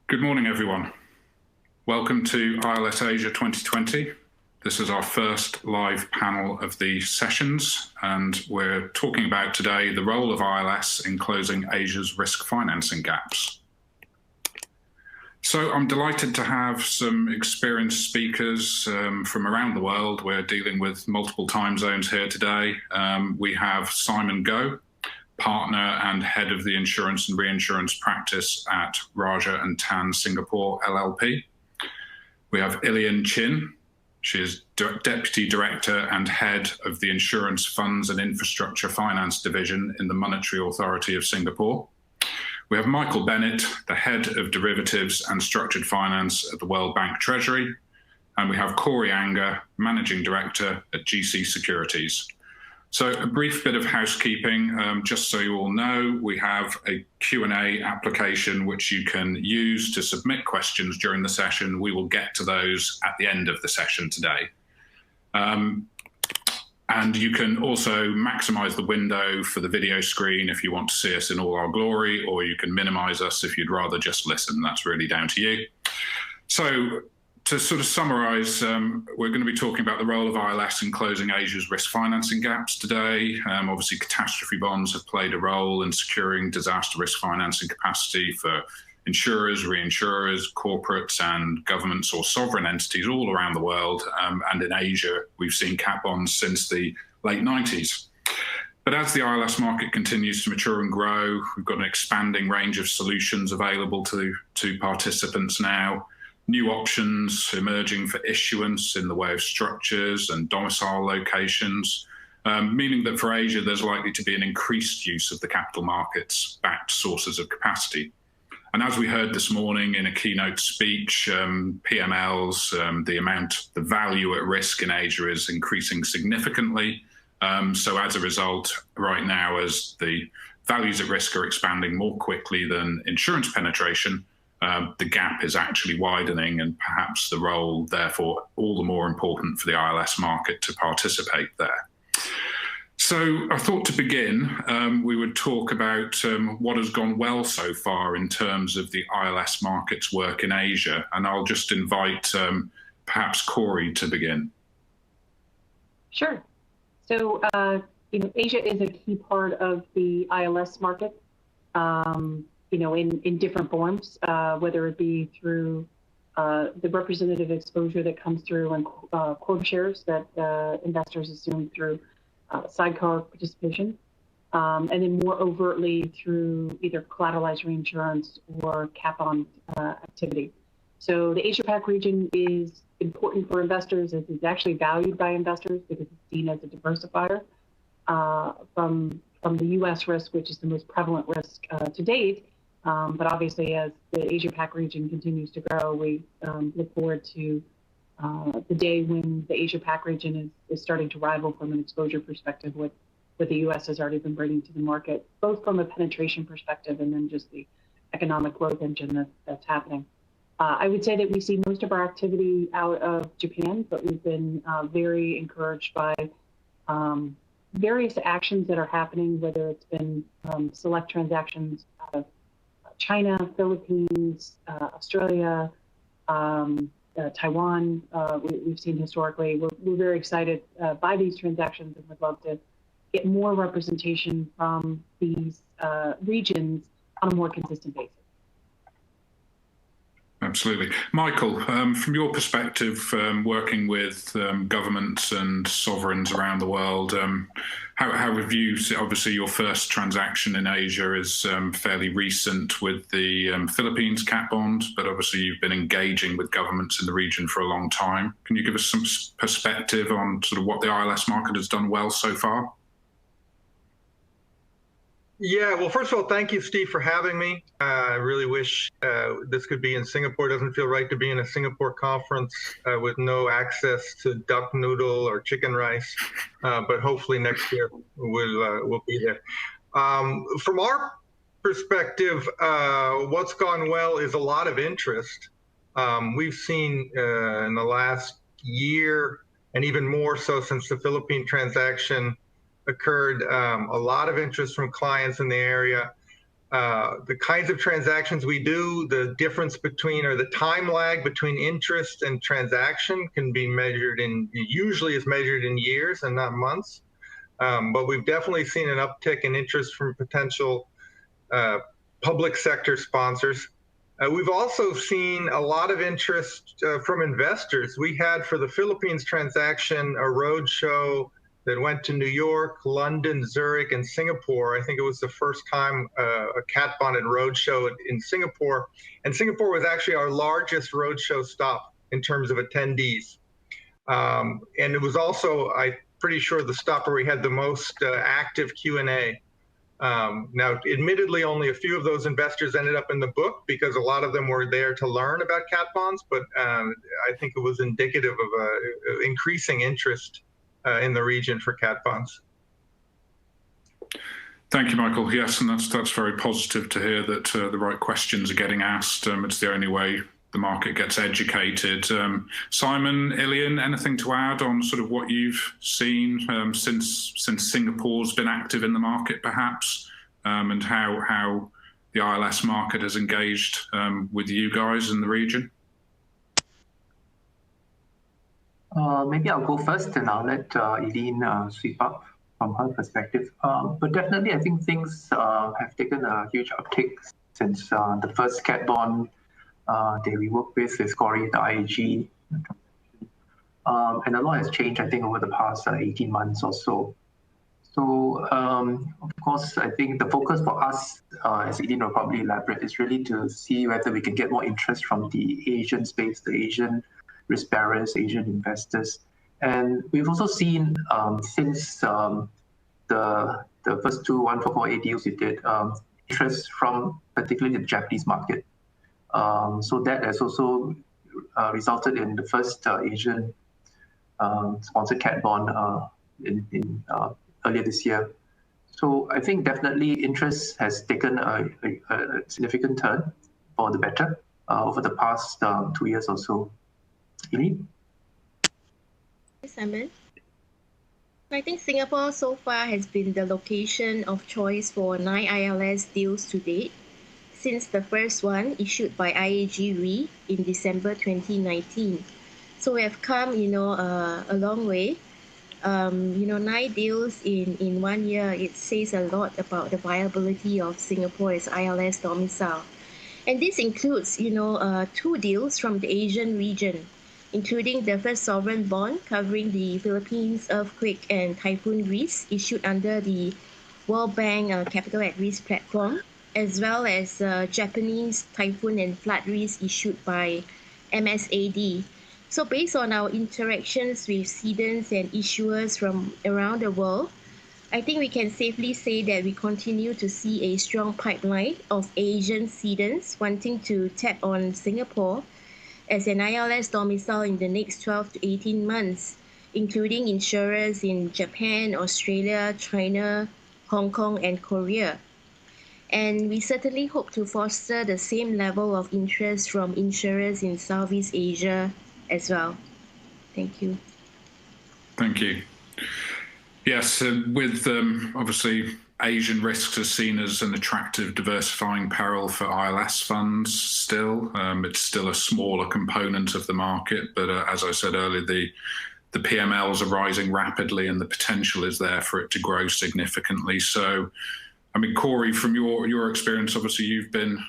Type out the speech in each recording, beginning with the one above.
Good morning, everyone. Welcome to ILS Asia 2020. This is our first live panel of the sessions, and we're talking about today the role of ILS in closing Asia's risk financing gaps. So I'm delighted to have some experienced speakers from around the world. We're dealing with multiple time zones here today. We have Simon Goh, partner and head of the insurance and reinsurance practice at Rajah Tann Singapore LLP. We have Ilian Chin. She is deputy director and head of the insurance funds and infrastructure finance division in the Monetary Authority of Singapore. We have Michael Bennett, the head of derivatives and structured finance at the World Bank Treasury. And we have Corey Anger, managing director at GC Securities. So a brief bit of housekeeping, just so you all know, we have a Q&A application which you can use to submit questions during the session. We will get to those at the end of the session today. And you can also maximize the window for the video screen if you want to see us in all our glory, or you can minimize us if you'd rather just listen. That's really down to you. So, to sort of summarize, we're going to be talking about the role of ILS in closing Asia's risk financing gaps today. Obviously, catastrophe bonds have played a role in securing disaster risk financing capacity for insurers, reinsurers, corporates, and governments or sovereign entities all around the world. And in Asia, we've seen cat bonds since the late 90s. But as the ILS market continues to mature and grow, we've got an expanding range of solutions available to participants now. New options emerging for issuance in the way of structures and domicile locations, meaning that for Asia, there's likely to be an increased use of the capital markets backed sources of capacity. And as we heard this morning in a keynote speech, PMLs, the value at risk in Asia is increasing significantly. So as a result, right now, as the values at risk are expanding more quickly than insurance penetration, the gap is actually widening, and perhaps the role, therefore, all the more important for the ILS market to participate there. So I thought to begin, we would talk about what has gone well so far in terms of the ILS market's work in Asia. And I'll just invite perhaps Corey to begin. Sure. So, Asia is a key part of the ILS market. In different forms, whether it be through the representative exposure that comes through and quota shares that investors assume through sidecar participation, and then more overtly through either collateralized reinsurance or cat bond activity. So the Asia-Pac region is important for investors, as it's actually valued by investors because it's seen as a diversifier from the U.S. risk, which is the most prevalent risk to date. But obviously, as the Asia-Pac region continues to grow, we look forward to the day when the Asia-Pac region is starting to rival from an exposure perspective what the U.S. has already been bringing to the market, both from a penetration perspective and then just the economic growth engine that's happening. I would say that we see most of our activity out of Japan, but we've been very encouraged by various actions that are happening, whether it's been select transactions out of China, Philippines, Australia, Taiwan. We've seen historically. We're very excited by these transactions and would love to get more representation from these regions on a more consistent basis. Absolutely. Michael, from your perspective, working with governments and sovereigns around the world, how have you, obviously your first transaction in Asia is fairly recent with the Philippines cat bond, but obviously you've been engaging with governments in the region for a long time. Can you give us some perspective on sort of what the ILS market has done well so far? Yeah, well, first of all, thank you, Steve, for having me. I really wish this could be in Singapore. It doesn't feel right to be in a Singapore conference with no access to duck noodle or chicken rice, but hopefully next year we'll be there. From our perspective, what's gone well is a lot of interest. We've seen in the last year, and even more so since the Philippine transaction occurred, a lot of interest from clients in the area. The kinds of transactions we do, the difference between, or the time lag between interest and transaction can be measured in, usually is measured in years and not months. But we've definitely seen an uptick in interest from potential public sector sponsors. We've also seen a lot of interest from investors. We had, for the Philippines transaction, a roadshow that went to New York, London, Zurich, and Singapore. I think it was the first time a cat bonded roadshow in Singapore. And Singapore was actually our largest roadshow stop in terms of attendees. And it was also, I'm pretty sure, the stop where we had the most active Q&A. Now, admittedly, only a few of those investors ended up in the book because a lot of them were there to learn about cat bonds, but I think it was indicative of increasing interest in the region for cat bonds. Thank you, Michael. Yes, and that's very positive to hear that the right questions are getting asked. It's the only way the market gets educated. Simon, Ilian, anything to add on sort of what you've seen since Singapore's been active in the market, perhaps, and how the ILS market has engaged with you guys in the region? Maybe I'll go first and I'll let Eileen sweep up from her perspective. But definitely, I think things have taken a huge uptick since the first cat bond that we worked with Corey, the IAG. And a lot has changed, I think, over the past 18 months or so. So, of course, I think the focus for us, as Eileen will probably elaborate, is really to see whether we can get more interest from the Asian space, the Asian risk bearers, Asian investors. And we've also seen since the first two 144A deals we did, interest from particularly the Japanese market. So that has also resulted in the first Asian sponsored cat bond in earlier this year. So I think definitely interest has taken a significant turn for the better over the past 2 years or so. Eileen? Hi, Simon. I think Singapore so far has been the location of choice for 9 ILS deals to date, since the first one issued by IAG Re in December 2019. So we have come, a long way. 9 deals in 1 year, it says a lot about the viability of Singapore as ILS domicile. And this includes, 2 deals from the Asian region, including the first sovereign bond covering the Philippines earthquake and typhoon risk issued under the World Bank Capital at Risk platform, as well as Japanese typhoon and flood risk issued by MSAD. So based on our interactions with cedants and issuers from around the world, I think we can safely say that we continue to see a strong pipeline of Asian cedants wanting to tap on Singapore as an ILS domicile in the next 12 to 18 months, including insurers in Japan, Australia, China, Hong Kong, and Korea. And we certainly hope to foster the same level of interest from insurers in Southeast Asia as well. Thank you. Thank you. Yes, with obviously Asian risks are seen as an attractive diversifying peril for ILS funds still. It's still a smaller component of the market, but as I said earlier, the PMLs are rising rapidly and the potential is there for it to grow significantly. So, I mean, Corey, from your experience, obviously you've been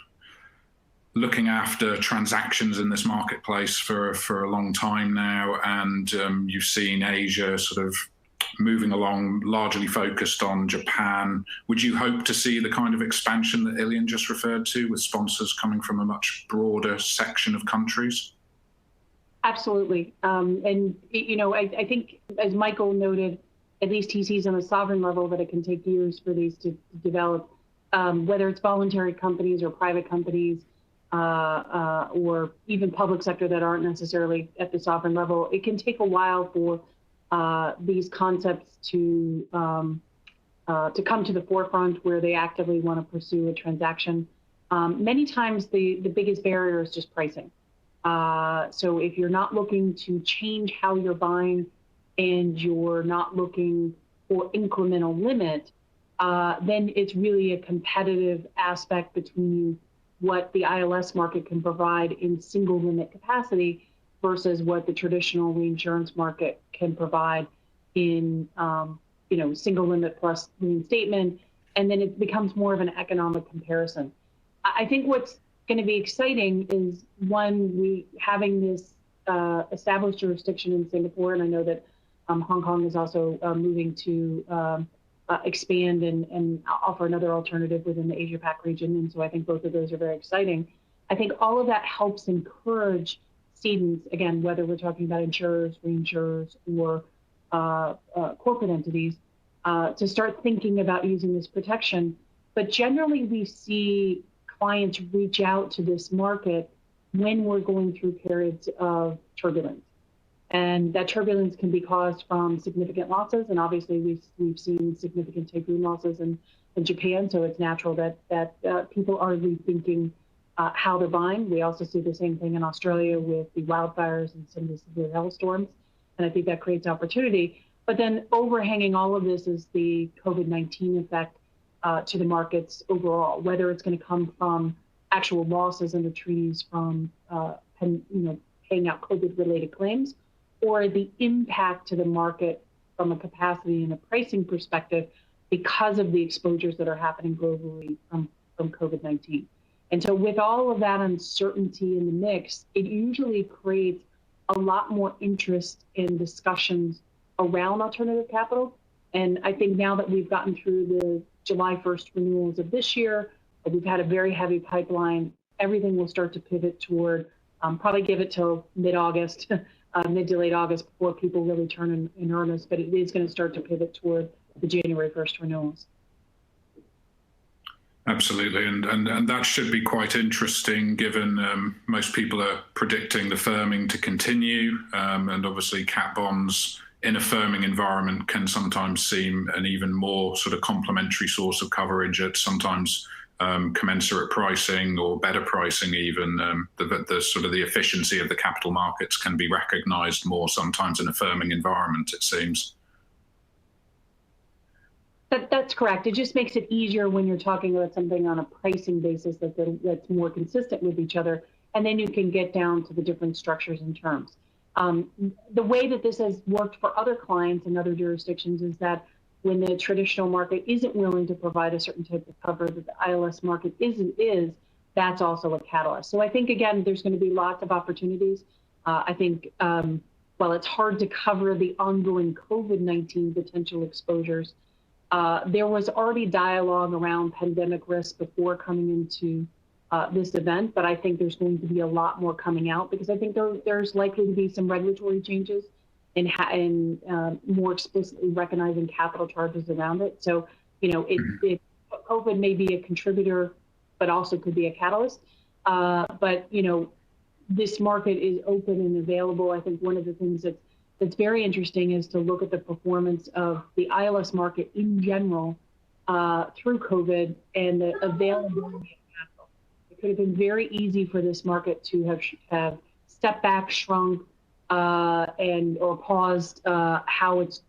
looking after transactions in this marketplace for a long time now, and you've seen Asia sort of moving along, largely focused on Japan. Would you hope to see the kind of expansion that Ilian just referred to, with sponsors coming from a much broader section of countries? Absolutely. I think, as Michael noted, at least he sees on a sovereign level that it can take years for these to develop, whether it's voluntary companies or private companies, or even public sector that aren't necessarily at the sovereign level. It can take a while for these concepts to come to the forefront where they actively want to pursue a transaction. Many times the biggest barrier is just pricing. So if you're not looking to change how you're buying and you're not looking for incremental limit, then it's really a competitive aspect between what the ILS market can provide in single limit capacity versus what the traditional reinsurance market can provide in single limit plus reinstatement, and then it becomes more of an economic comparison. I think what's going to be exciting is having this established jurisdiction in Singapore, and I know that Hong Kong is also moving to expand and offer another alternative within the Asia Pac region, and so I think both of those are very exciting. I think all of that helps encourage cedants, again, whether we're talking about insurers, reinsurers, or corporate entities, to start thinking about using this protection. But generally, we see clients reach out to this market when we're going through periods of turbulence. And that turbulence can be caused from significant losses. And obviously, we've seen significant typhoon losses in Japan. So it's natural that people are rethinking how they're buying. We also see the same thing in Australia with the wildfires and some of the severe hailstorms. And I think that creates opportunity. But then overhanging all of this is the COVID-19 effect to the markets overall, whether it's going to come from actual losses under treaties from paying out COVID-related claims, or the impact to the market from a capacity and a pricing perspective because of the exposures that are happening globally from COVID-19. And so with all of that uncertainty in the mix, it usually creates a lot more interest in discussions around alternative capital. And I think now that we've gotten through the July 1st renewals of this year, we've had a very heavy pipeline, everything will start to pivot toward, probably give it till mid-August, mid to late August before people really turn in earnest, but it is going to start to pivot toward the January 1st renewals. Absolutely, and that should be quite interesting given most people are predicting the firming to continue, and obviously cat bonds in a firming environment can sometimes seem an even more sort of complementary source of coverage at sometimes commensurate pricing or better pricing even. The sort of the efficiency of the capital markets can be recognized more sometimes in a firming environment, it seems. That's correct. It just makes it easier when you're talking about something on a pricing basis that's more consistent with each other, and then you can get down to the different structures and terms. The way that this has worked for other clients in other jurisdictions is that when the traditional market isn't willing to provide a certain type of cover that the ILS market is, that's also a catalyst. So I think, again, there's going to be lots of opportunities. I think, while it's hard to cover the ongoing COVID-19 potential exposures, there was already dialogue around pandemic risk before coming into this event, but I think there's going to be a lot more coming out because I think there's likely to be some regulatory changes in more explicitly recognizing capital charges around it. So, COVID may be a contributor, but also could be a catalyst. But, this market is open and available. I think one of the things that's very interesting is to look at the performance of the ILS market in general through COVID and the availability of capital. It could have been very easy for this market to have stepped back, shrunk, or paused how it's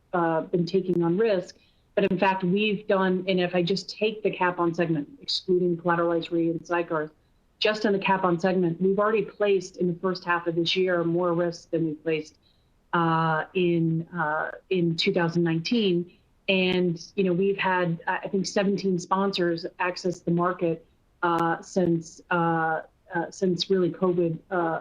been taking on risk. But in fact, we've done, and if I just take the cap-on segment, excluding collateralized re and sidecars, just in the cap-on segment, we've already placed in the first half of this year more risk than we placed in 2019. And, we've had, I think, 17 sponsors access the market since really COVID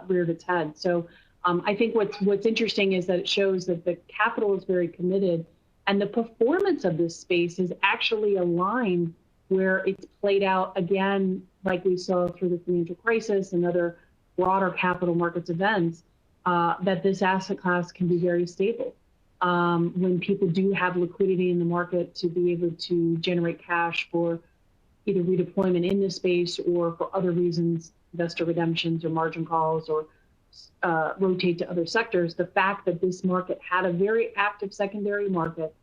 reared its head. So I think what's interesting is that it shows that the capital is very committed and the performance of this space is actually aligned where it's played out again, like we saw through the financial crisis and other broader capital markets events, that this asset class can be very stable. When people do have liquidity in the market to be able to generate cash for either redeployment in this space or for other reasons, investor redemptions or margin calls or rotate to other sectors, the fact that this market had a very active secondary market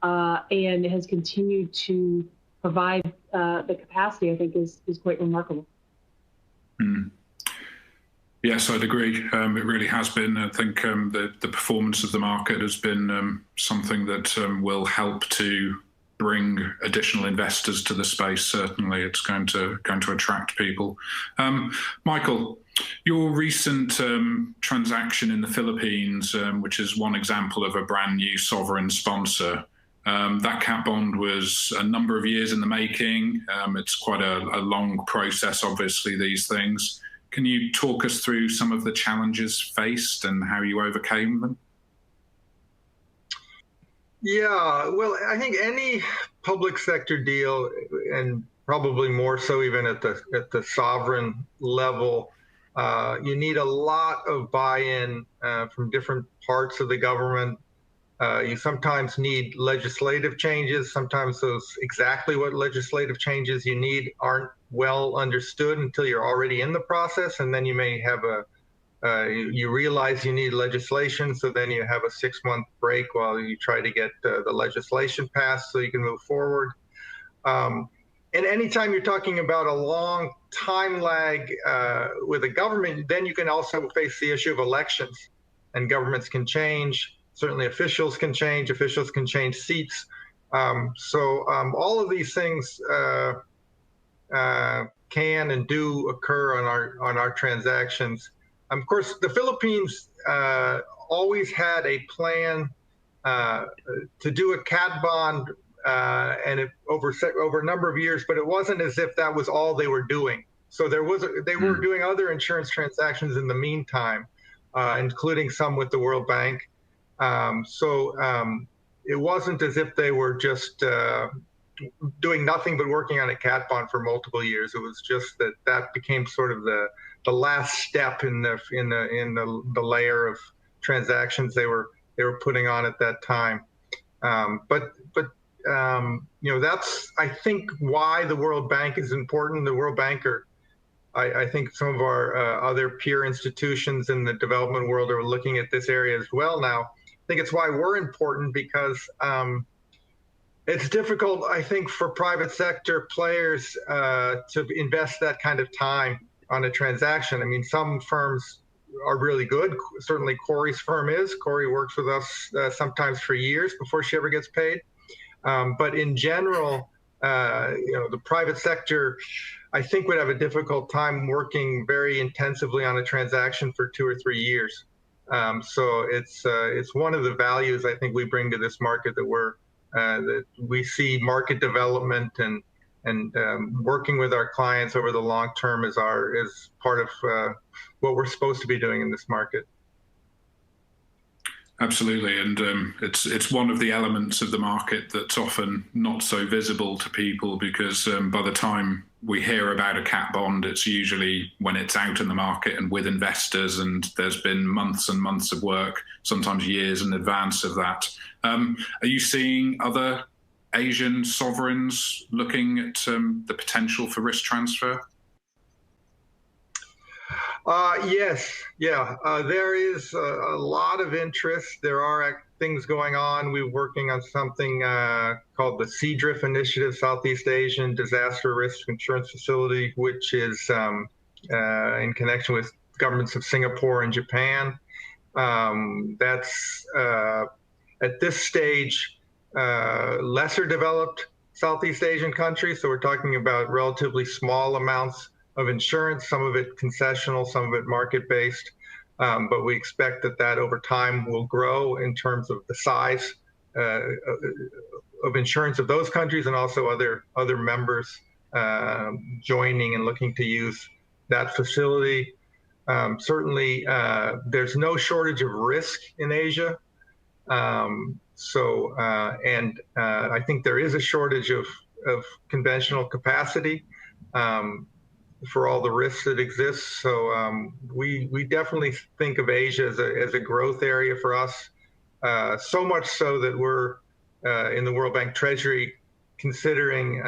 and has continued to provide the capacity, I think, is quite remarkable. Mm. Yes, I'd agree. It really has been. I think the performance of the market has been something that will help to bring additional investors to the space. Certainly, it's going to attract people. Michael, your recent transaction in the Philippines, which is one example of a brand new sovereign sponsor, that cat bond was a number of years in the making. It's quite a long process, obviously, these things. Can you talk us through some of the challenges faced and how you overcame them? Yeah, well, I think any public sector deal, and probably more so even at the sovereign level, you need a lot of buy-in from different parts of the government. You sometimes need legislative changes. Sometimes those exactly what legislative changes you need aren't well understood until you're already in the process, and then you may have you realize you need legislation, so then you have a 6-month break while you try to get the legislation passed so you can move forward. And anytime you're talking about a long time lag with a government, then you can also face the issue of elections, and governments can change. Certainly officials can change seats. So all of these things can and do occur on our transactions. Of course, the Philippines always had a plan to do a cat bond and over a number of years, but it wasn't as if that was all they were doing. So they were doing other insurance transactions in the meantime, including some with the World Bank. It wasn't as if they were just doing nothing but working on a cat bond for multiple years. It was just that became sort of the last step in the layer of transactions they were putting on at that time. But that's, I think, why the World Bank is important. The World Bank I think some of our other peer institutions in the development world are looking at this area as well now. I think it's why we're important, because it's difficult, I think, for private sector players to invest that kind of time on a transaction. I mean, some firms are really good. Certainly Corey's firm is. Corey works with us sometimes for years before she ever gets paid. But in general, the private sector, I think, would have a difficult time working very intensively on a transaction for 2 or 3 years. So it's one of the values I think we bring to this market, that we see market development and working with our clients over the long term is part of what we're supposed to be doing in this market. Absolutely, and it's one of the elements of the market that's often not so visible to people, because by the time we hear about a cat bond, it's usually when it's out in the market and with investors, and there's been months and months of work, sometimes years in advance of that. Are you seeing other Asian sovereigns looking at the potential for risk transfer? Yes, yeah. There is a lot of interest. There are things going on. We're working on something called the CDRIF Initiative, Southeast Asian Disaster Risk Insurance Facility, which is in connection with governments of Singapore and Japan. That's at this stage lesser developed Southeast Asian countries. So we're talking about relatively small amounts of insurance, some of it concessional, some of it market-based. But we expect that over time will grow in terms of the size of insurance of those countries, and also other members joining and looking to use that facility. Certainly, there's no shortage of risk in Asia. I think there is a shortage of conventional capacity for all the risks that exist. So we definitely think of Asia as a growth area for us. So much so that we're in the World Bank Treasury considering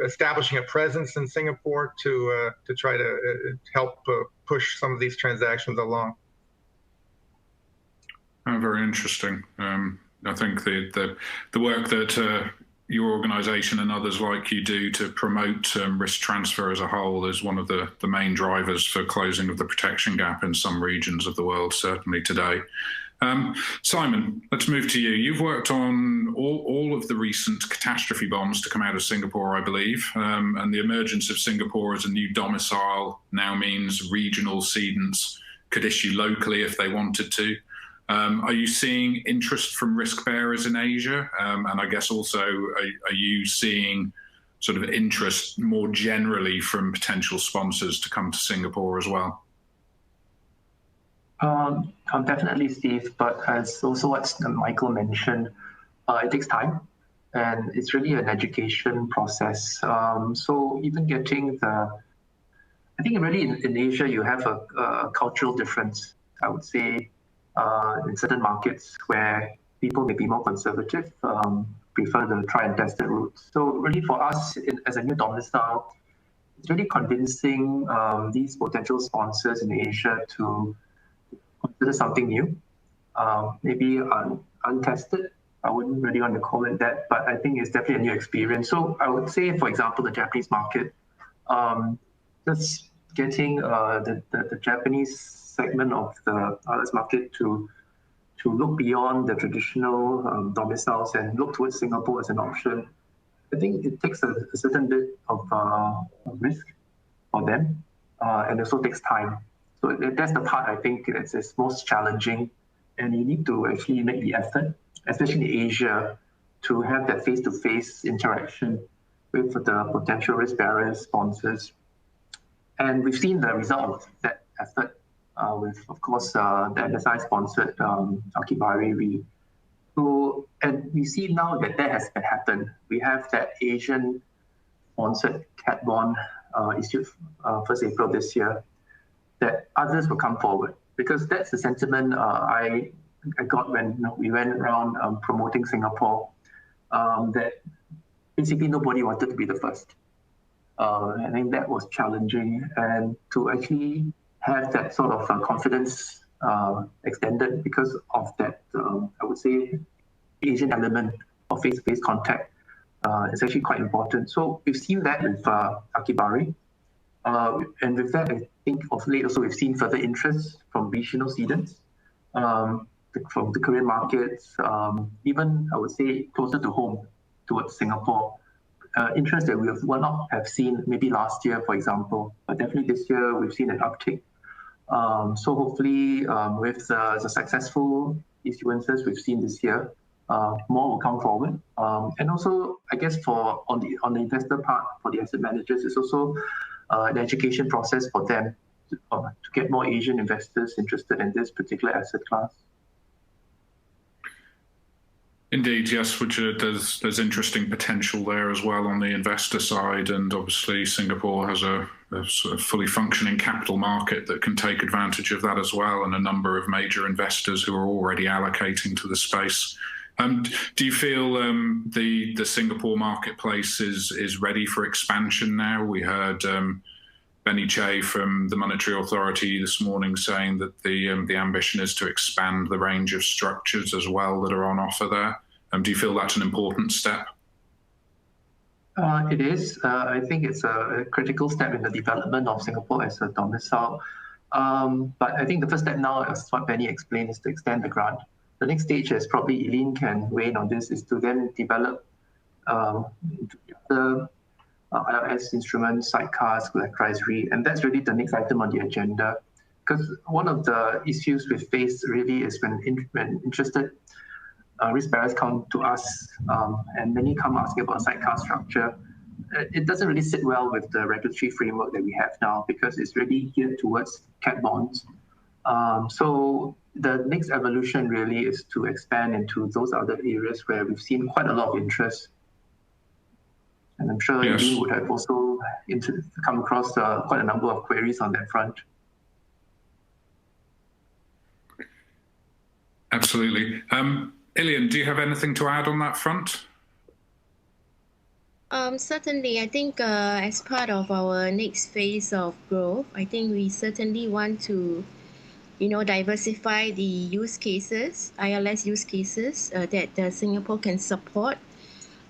establishing a presence in Singapore to try to help push some of these transactions along. Oh, very interesting. I think the work that your organization and others like you do to promote risk transfer as a whole is one of the main drivers for closing of the protection gap in some regions of the world, certainly today. Simon, let's move to you. You've worked on all of the recent catastrophe bonds to come out of Singapore, I believe, and the emergence of Singapore as a new domicile now means regional cedants could issue locally if they wanted to. Are you seeing interest from risk bearers in Asia? And I guess also, are you seeing sort of interest more generally from potential sponsors to come to Singapore as well? Definitely, Steve, but as also what Michael mentioned, it takes time and it's really an education process. So even getting I think really in Asia, you have a cultural difference, I would say, in certain markets where people may be more conservative, prefer the try and test the route. So really for us as a new domicile, it's really convincing these potential sponsors in Asia to consider something new, maybe untested. I wouldn't really want to call it that, but I think it's definitely a new experience. So I would say, for example, the Japanese market, just getting the Japanese segment of the ILS market to look beyond the traditional domiciles and look towards Singapore as an option. I think it takes a certain bit of risk for them, and also takes time. So that's the part I think it's most challenging, and you need to actually make the effort, especially in Asia, to have that face-to-face interaction with the potential risk bearers, sponsors. And we've seen the result of that effort with, of course, the MSI-sponsored Akibari Re. So, and we see now that has happened. We have that Asian-sponsored cat bond issued 1st April this year, that others will come forward, because that's the sentiment I got when we went around promoting Singapore, that basically nobody wanted to be the first. I think that was challenging, and to actually have that sort of confidence extended because of that, I would say, Asian element of face-to-face contact is actually quite important. So we've seen that with Akibari. And with that, I think of late also we've seen further interest from regional cedants, from the Korean markets, even I would say closer to home towards Singapore. Interest that we would not have seen maybe last year, for example, but definitely this year we've seen an uptick. So hopefully with the successful issuances we've seen this year, more will come forward. And also, I guess on the investor part, for the asset managers, it's also an education process for them to get more Asian investors interested in this particular asset class. Indeed, yes, which there's interesting potential there as well on the investor side, and obviously Singapore has a sort of fully functioning capital market that can take advantage of that as well, and a number of major investors who are already allocating to the space. Do you feel the Singapore marketplace is ready for expansion now? We heard Benny Che from the Monetary Authority this morning saying that the ambition is to expand the range of structures as well that are on offer there. Do you feel that's an important step? It is. I think it's a critical step in the development of Singapore as a domicile. But I think the first step now, as what Benny explained, is to extend the grant. The next stage, as probably Eileen can weigh in on this, is to then develop the ILS instruments, sidecars, collateralized re, and that's really the next item on the agenda. Because one of the issues we face really is when interested risk bearers come to us, and many come asking about a sidecar structure. It doesn't really sit well with the regulatory framework that we have now, because it's really geared towards cat bonds. So the next evolution really is to expand into those other areas where we've seen quite a lot of interest. And I'm sure you would have also come across quite a number of queries on that front. Absolutely. Ilian, do you have anything to add on that front? Certainly, I think as part of our next phase of growth, I think we certainly want to, diversify the use cases, ILS use cases that Singapore can support.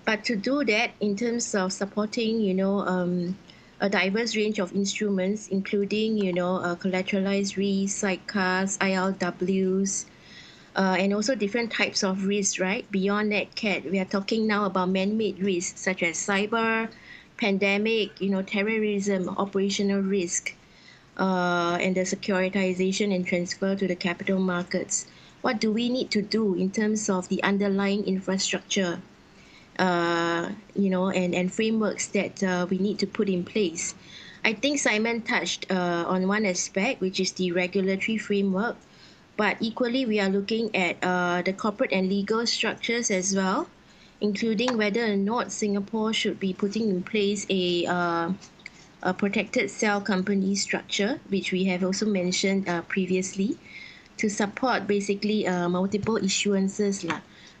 But to do that, in terms of supporting, a diverse range of instruments, including, collateralized re, sidecars, ILWs, and also different types of risks, right? Beyond that cat, we are talking now about man-made risks such as cyber, pandemic, terrorism, operational risk, and the securitization and transfer to the capital markets. What do we need to do in terms of the underlying infrastructure, and frameworks that we need to put in place? I think Simon touched on one aspect, which is the regulatory framework, but equally we are looking at the corporate and legal structures as well, including whether or not Singapore should be putting in place a protected cell company structure, which we have also mentioned previously, to support basically multiple issuances,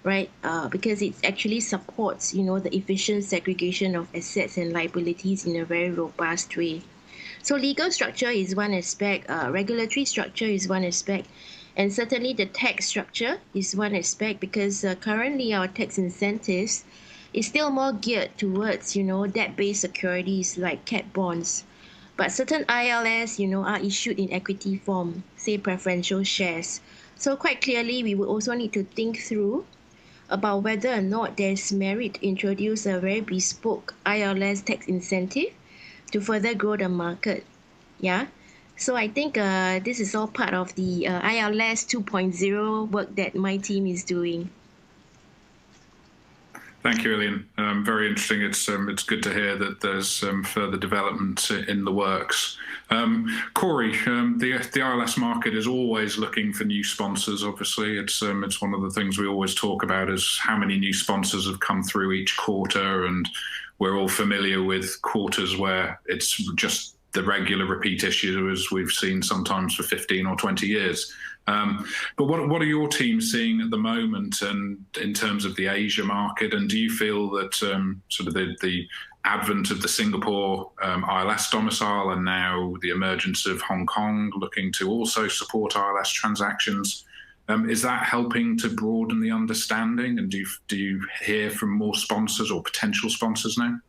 right? Because it actually supports, the efficient segregation of assets and liabilities in a very robust way. So legal structure is one aspect, regulatory structure is one aspect, and certainly the tax structure is one aspect, because currently our tax incentives is still more geared towards, debt-based securities like cat bonds. But certain ILS, are issued in equity form, say preferential shares. So quite clearly, we would also need to think through about whether or not there's merit to introduce a very bespoke ILS tax incentive to further grow the market. Yeah. So I think this is all part of the ILS 2.0 work that my team is doing. Thank you, Ilian. Very interesting. It's good to hear that there's further development in the works. Corey, the ILS market is always looking for new sponsors. Obviously, it's one of the things we always talk about is how many new sponsors have come through each quarter, and we're all familiar with quarters where it's just the regular repeat issues we've seen sometimes for 15 or 20 years. But what are your teams seeing at the moment, and in terms of the Asia market? And do you feel that sort of the advent of the Singapore ILS domicile and now the emergence of Hong Kong looking to also support ILS transactions, is that helping to broaden the understanding? And do you hear from more sponsors or potential sponsors now?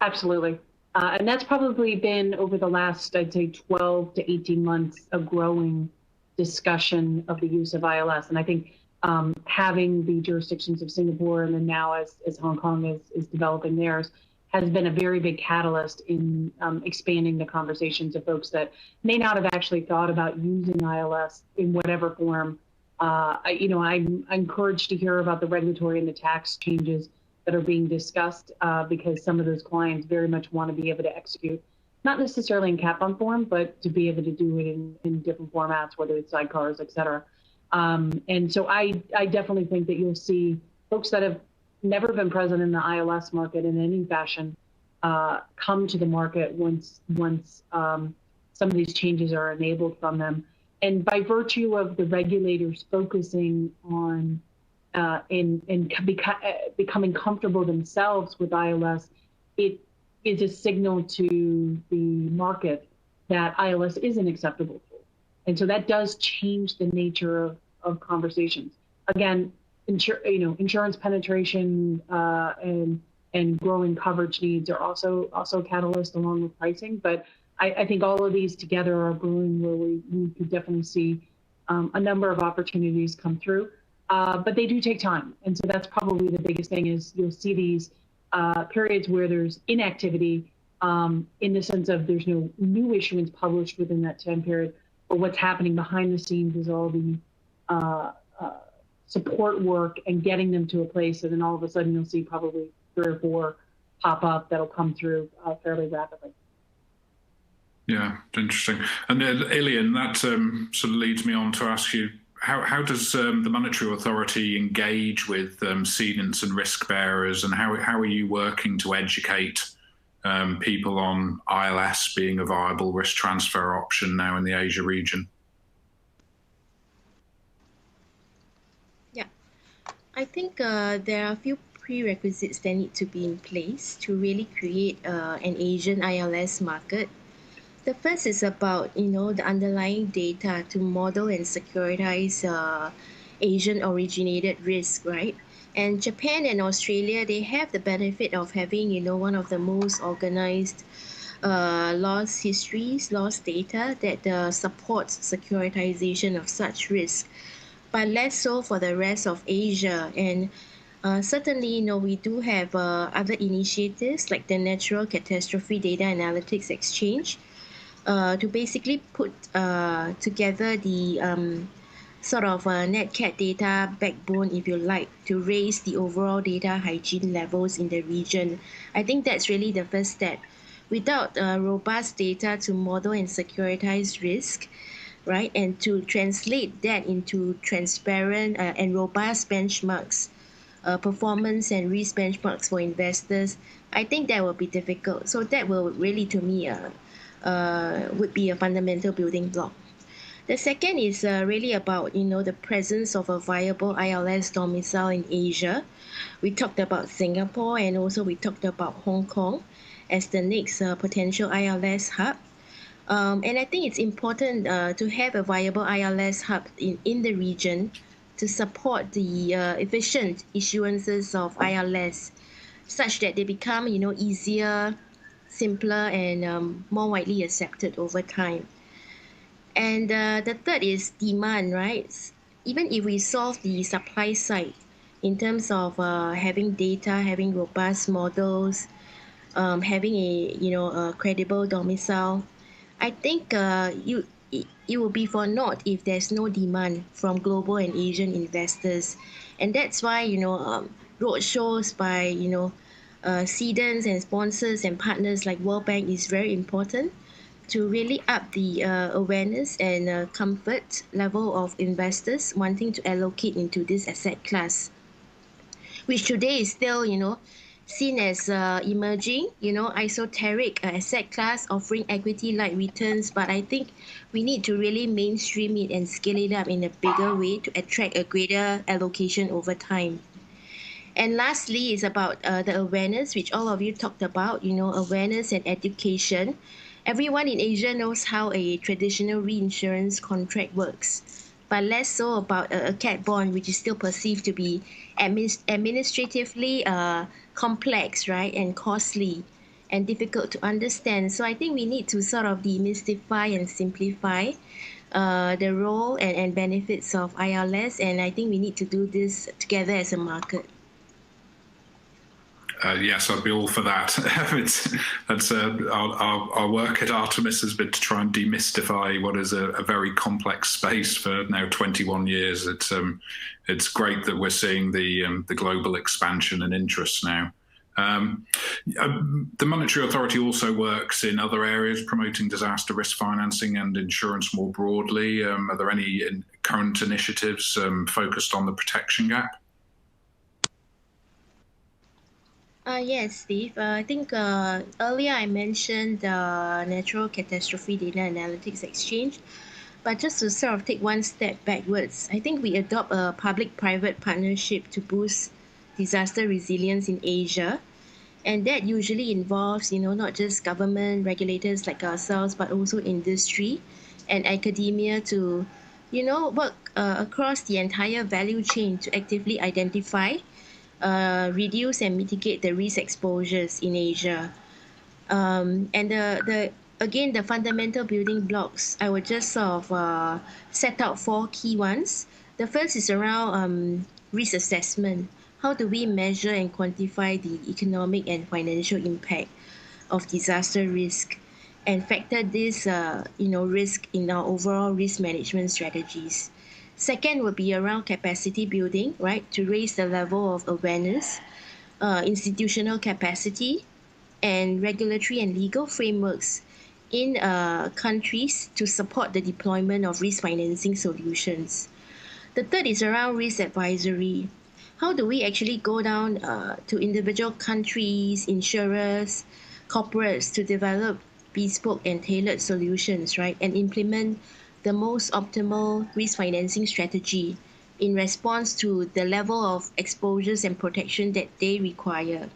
Absolutely. And that's probably been over the last, I'd say, 12 to 18 months, a growing discussion of the use of ILS. And I think having the jurisdictions of Singapore and then now as Hong Kong is developing theirs has been a very big catalyst in expanding the conversations of folks that may not have actually thought about using ILS in whatever form. I'm encouraged to hear about the regulatory and the tax changes that are being discussed because some of those clients very much want to be able to execute, not necessarily in cat bond form, but to be able to do it in different formats, whether it's sidecars, et cetera. And so I definitely think that you'll see folks that have never been present in the ILS market in any fashion come to the market once some of these changes are enabled from them. And by virtue of the regulators focusing on becoming comfortable themselves with ILS, it is a signal to the market that ILS is an acceptable tool. And so that does change the nature of conversations. Again, insurance penetration and growing coverage needs are also a catalyst along with pricing. But I think all of these together are brewing where we could definitely see a number of opportunities come through. But they do take time. And so that's probably the biggest thing is you'll see these periods where there's inactivity in the sense of there's no new issuance published within that time period. But what's happening behind the scenes is all the support work and getting them to a place. And then all of a sudden you'll see probably 3 or 4 pop up that'll come through fairly rapidly. Yeah, interesting. And Ilian, that sort of leads me on to ask you, how does the Monetary Authority engage with cedants and risk bearers, and how are you working to educate people on ILS being a viable risk transfer option now in the Asia region? Yeah, I think there are a few prerequisites that need to be in place to really create an Asian ILS market. The first is about, the underlying data to model and securitize Asian-originated risk, right? And Japan and Australia, they have the benefit of having, one of the most organized loss histories, loss data that supports securitization of such risk. but less so for the rest of Asia. And certainly, we do have other initiatives like the Natural Catastrophe Data Analytics Exchange to basically put together the sort of NetCat data backbone, if you like, to raise the overall data hygiene levels in the region. I think that's really the first step. Without robust data to model and securitize risk, right, and to translate that into transparent and robust benchmarks, performance and risk benchmarks for investors, I think that will be difficult. So that will really, to me, would be a fundamental building block. The second is really about, the presence of a viable ILS domicile in Asia. We talked about Singapore, and also we talked about Hong Kong as the next potential ILS hub. And I think it's important to have a viable ILS hub in the region to support the efficient issuances of ILS, such that they become, easier, simpler, and more widely accepted over time. And the third is demand, right? Even if we solve the supply side in terms of having data, having robust models, having a credible domicile, I think it will be for naught if there's no demand from global and Asian investors. And that's why, roadshows by, cedants and sponsors and partners like World Bank is very important to really up the awareness and comfort level of investors wanting to allocate into this asset class, which today is still, seen as emerging, esoteric asset class offering equity-like returns. But I think we need to really mainstream it and scale it up in a bigger way to attract a greater allocation over time. And lastly is about the awareness, which all of you talked about, awareness and education. Everyone in Asia knows how a traditional reinsurance contract works, but less so about a cat bond, which is still perceived to be administratively complex, right, and costly and difficult to understand. So I think we need to sort of demystify and simplify the role and benefits of ILS, and I think we need to do this together as a market. Yes, I'd be all for that. Our work at Artemis has been to try and demystify what is a very complex space for now 21 years. It's great that we're seeing the global expansion and interest now. The Monetary Authority also works in other areas, promoting disaster risk financing and insurance more broadly. Are there any current initiatives focused on the protection gap? Yes, Steve. I think earlier I mentioned the Natural Catastrophe Data Analytics Exchange, but just to sort of take one step backwards, I think we adopt a public-private partnership to boost disaster resilience in Asia, and that usually involves, not just government regulators like ourselves, but also industry and academia to, work across the entire value chain to actively identify, reduce and mitigate the risk exposures in Asia. And the fundamental building blocks, I would just sort of set out 4 key ones. The first is around risk assessment. How do we measure and quantify the economic and financial impact of disaster risk and factor this risk in our overall risk management strategies? Second would be around capacity building, right, to raise the level of awareness, institutional capacity, and regulatory and legal frameworks in countries to support the deployment of risk financing solutions. The third is around risk advisory. How do we actually go down to individual countries, insurers, corporates to develop bespoke and tailored solutions, right, and implement the most optimal risk financing strategy in response to the level of exposures and protection that they require.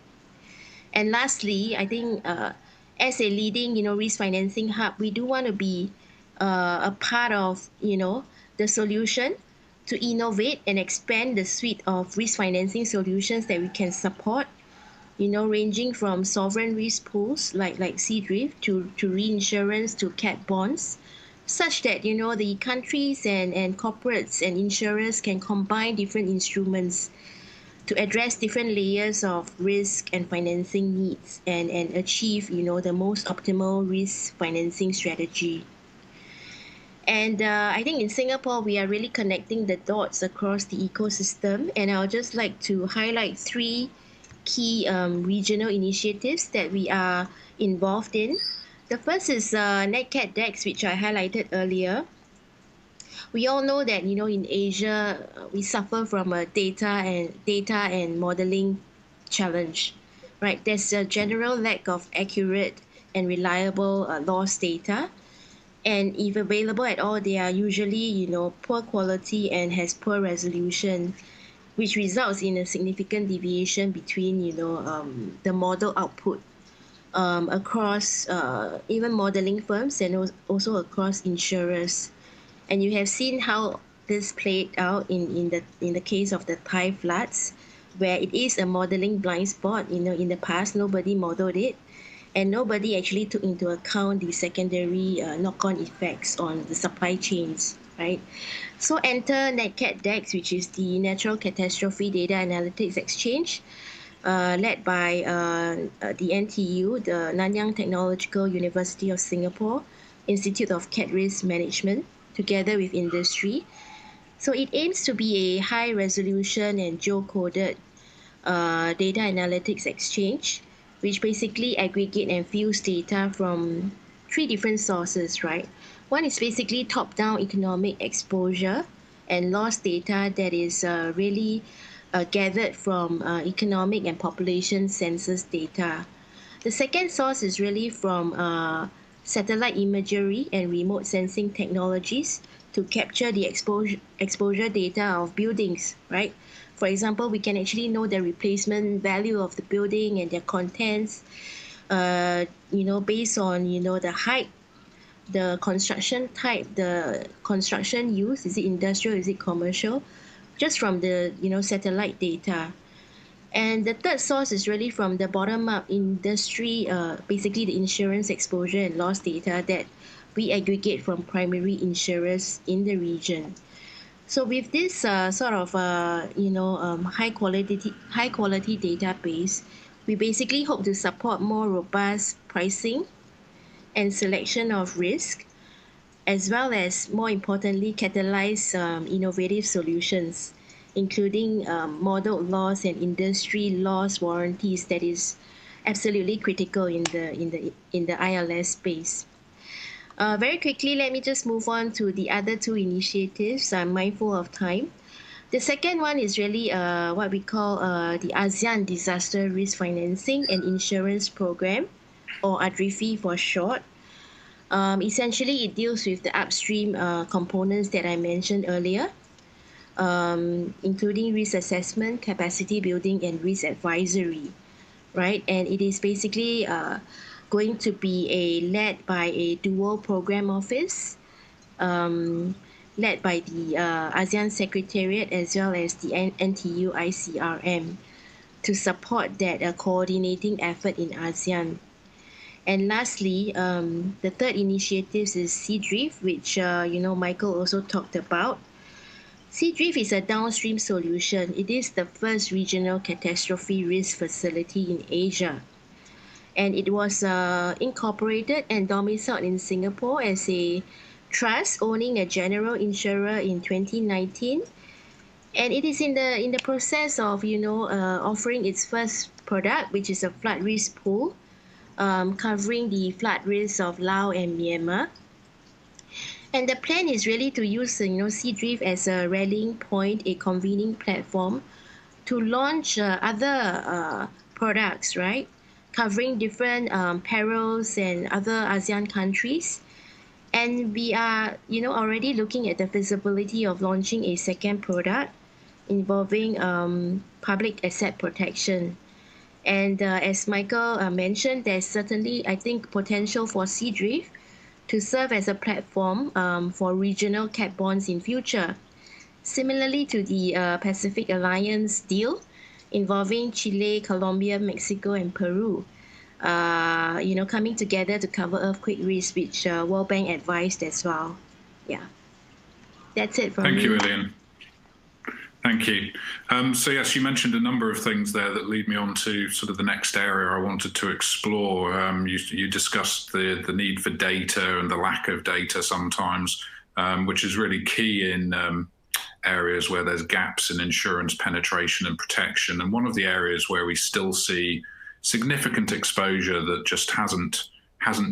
And lastly, I think as a leading, risk financing hub, we do want to be a part of, the solution to innovate and expand the suite of risk financing solutions that we can support, ranging from sovereign risk pools like Sea Drift to reinsurance to cat bonds, such that, the countries and corporates and insurers can combine different instruments to address different layers of risk and financing needs and achieve, the most optimal risk financing strategy. And I think in Singapore, we are really connecting the dots across the ecosystem. And I'll just like to highlight three key regional initiatives that we are involved in. The first is NatCat DEX, which I highlighted earlier. We all know that, in Asia, we suffer from a data and modeling challenge, right? There's a general lack of accurate and reliable loss data. And if available at all, they are usually, poor quality and has poor resolution, which results in a significant deviation between, the model output across even modeling firms and also across insurers. And you have seen how this played out in the case of the Thai floods, where it is a modeling blind spot. In the past, nobody modeled it, and nobody actually took into account the secondary knock-on effects on the supply chains, right? So enter NatCat DEX, which is the Natural Catastrophe Data Analytics Exchange, led by the NTU, the Nanyang Technological University of Singapore, Institute of Cat Risk Management, together with industry. So it aims to be a high resolution and geo-coded data analytics exchange, which basically aggregate and fuse data from three different sources, right? One is basically top-down economic exposure and loss data that is really gathered from economic and population census data. The second source is really from satellite imagery and remote sensing technologies to capture the exposure data of buildings, right? For example, we can actually know the replacement value of the building and their contents, based on, the height, the construction type, the construction use, is it industrial, is it commercial, just from the, satellite data. And the third source is really from the bottom-up industry, basically the insurance exposure and loss data that we aggregate from primary insurers in the region. So with this sort of high quality database, we basically hope to support more robust pricing and selection of risk, as well as, more importantly, catalyze innovative solutions, including modeled loss and industry loss warranties that is absolutely critical in the ILS space. Very quickly, let me just move on to the other two initiatives. I'm mindful of time. The second one is really what we call the ASEAN Disaster Risk Financing and Insurance Program, or ADRIFI for short. Essentially, it deals with the upstream components that I mentioned earlier, including risk assessment, capacity building, and risk advisory, right? And it is basically going to be led by a dual program office, led by the ASEAN Secretariat as well as the NTU ICRM to support that coordinating effort in ASEAN. And lastly, the third initiative is CDRIF, which Michael also talked about. CDRIF is a downstream solution. It is the first regional catastrophe risk facility in Asia. And it was incorporated and domiciled in Singapore as a trust owning a general insurer in 2019. And it is in the process of, offering its first product, which is a flood risk pool, covering the flood risks of Laos and Myanmar. And the plan is really to use, CDRIF as a rallying point, a convening platform to launch other products, right? Covering different perils and other ASEAN countries. And we are, already looking at the feasibility of launching a second product involving public asset protection. And as Michael mentioned, there's certainly, I think, potential for CDRIF to serve as a platform for regional cat bonds in future. Similarly to the Pacific Alliance deal involving Chile, Colombia, Mexico, and Peru. coming together to cover earthquake risk, which World Bank advised as well. Yeah, that's it from me. Thank you, Ilian. Thank you. So yes, you mentioned a number of things there that lead me on to sort of the next area I wanted to explore. You discussed the need for data and the lack of data sometimes, which is really key in areas where there's gaps in insurance penetration and protection. And one of the areas where we still see significant exposure that just hasn't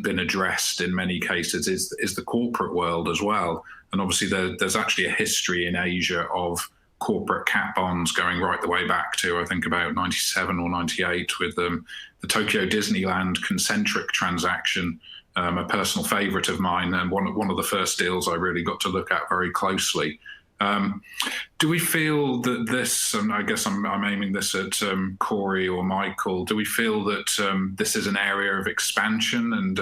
been addressed in many cases is the corporate world as well. And obviously there's actually a history in Asia of corporate cat bonds going right the way back to, I think, about 97 or 98 with the Tokyo Disneyland concentric transaction, a personal favorite of mine, and one of the first deals I really got to look at very closely. Do we feel that this, and I guess I'm aiming this at Corey or Michael, do we feel that this is an area of expansion, and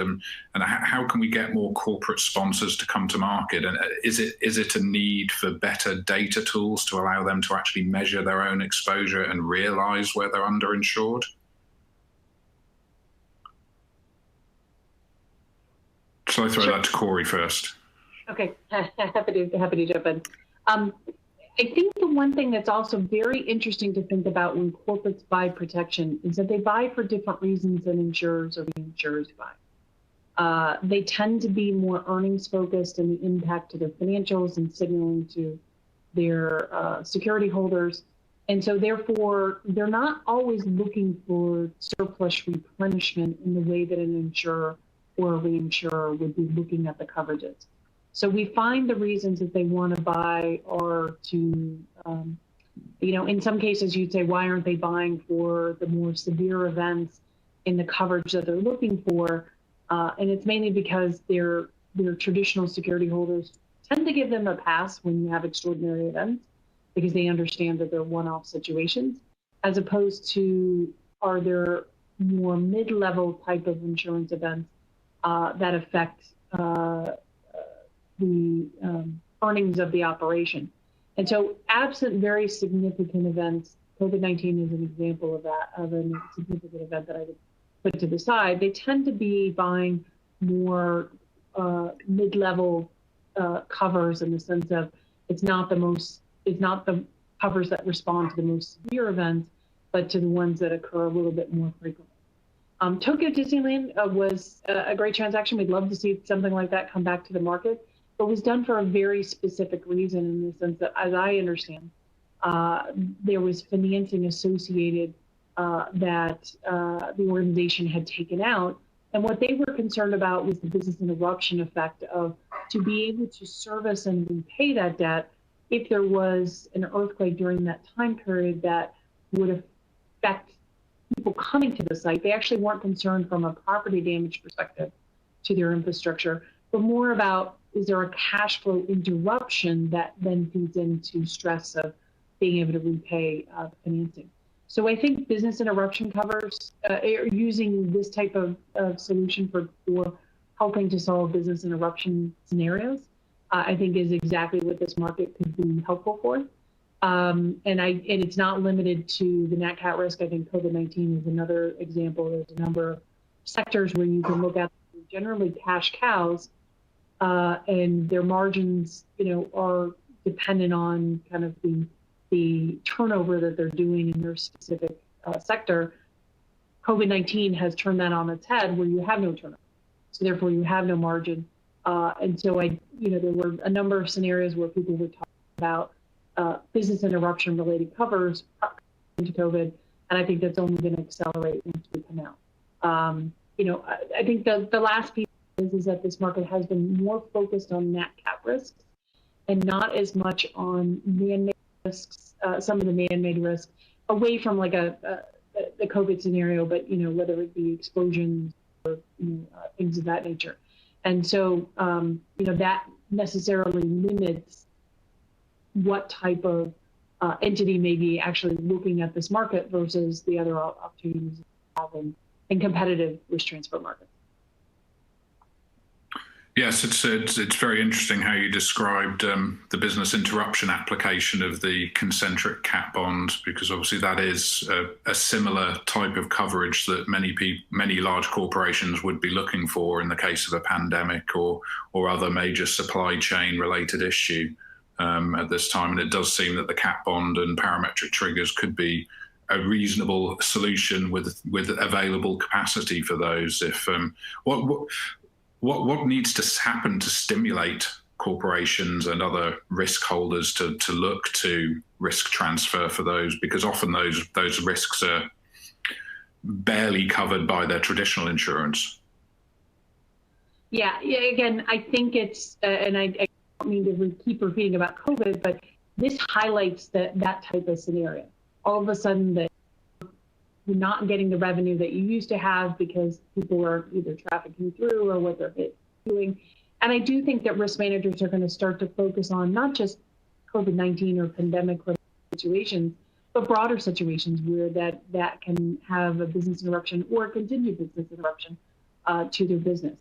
how can we get more corporate sponsors to come to market? And is it a need for better data tools to allow them to actually measure their own exposure and realize where they're underinsured? Shall I throw that to Corey first? Okay, happy to jump in. I think the one thing that's also very interesting to think about when corporates buy protection is that they buy for different reasons than insurers or reinsurers buy. They tend to be more earnings focused and the impact to their financials and signaling to their security holders. And so therefore, they're not always looking for surplus replenishment in the way that an insurer or a reinsurer would be looking at the coverages. So we find the reasons that they want to buy are to, in some cases you'd say, why aren't they buying for the more severe events in the coverage that they're looking for? And it's mainly because their traditional security holders tend to give them a pass when you have extraordinary events because they understand that they're one-off situations, as opposed to are there more mid-level type of insurance events that affect the earnings of the operation. And so absent very significant events, COVID-19 is an example of that, of a significant event that I would put to the side, they tend to be buying more mid-level covers in the sense of it's not the covers that respond to the most severe events, but to the ones that occur a little bit more frequently. Tokyo Disneyland was a great transaction. We'd love to see something like that come back to the market. But was done for a very specific reason in the sense that, as I understand, there was financing associated that the organization had taken out. And what they were concerned about was the business interruption effect of to be able to service and repay that debt if there was an earthquake during that time period that would affect people coming to the site. They actually weren't concerned from a property damage perspective to their infrastructure, but more about, is there a cash flow interruption that then feeds into stress of being able to repay financing? So I think business interruption covers using this type of solution for helping to solve business interruption scenarios, I think is exactly what this market could be helpful for. And it's not limited to the nat cat risk. I think COVID-19 is another example. There's a number of sectors where you can look at generally cash cows, and their margins, are dependent on kind of the turnover that they're doing in their specific sector. COVID-19 has turned that on its head, where you have no turnover, so therefore you have no margin. And so there were a number of scenarios where people were talking about business interruption related covers into COVID, and I think that's only going to accelerate once we come out. I think the last piece is that this market has been more focused on nat cat risks and not as much on man-made risks, some of the man-made risks, away from like the COVID scenario, but whether it be explosions or things of that nature. And so that necessarily limits what type of entity may be actually looking at this market versus the other opportunities we have in competitive risk transfer markets. Yes, it's very interesting how you described the business interruption application of the concentric cat bond, because obviously that is a similar type of coverage that many large corporations would be looking for in the case of a pandemic or other major supply chain related issue at this time. And it does seem that the cat bond and parametric triggers could be a reasonable solution with available capacity for those. If What needs to happen to stimulate corporations and other risk holders to look to risk transfer for those? Because often those risks are barely covered by their traditional insurance. Yeah. Again, I think it's, and I don't mean to keep repeating about COVID, but this highlights that type of scenario. All of a sudden, that you're not getting the revenue that you used to have because people are either trafficking through or what they're doing. And I do think that risk managers are going to start to focus on not just COVID-19 or pandemic situations, but broader situations where that can have a business interruption or a continued business interruption to their business.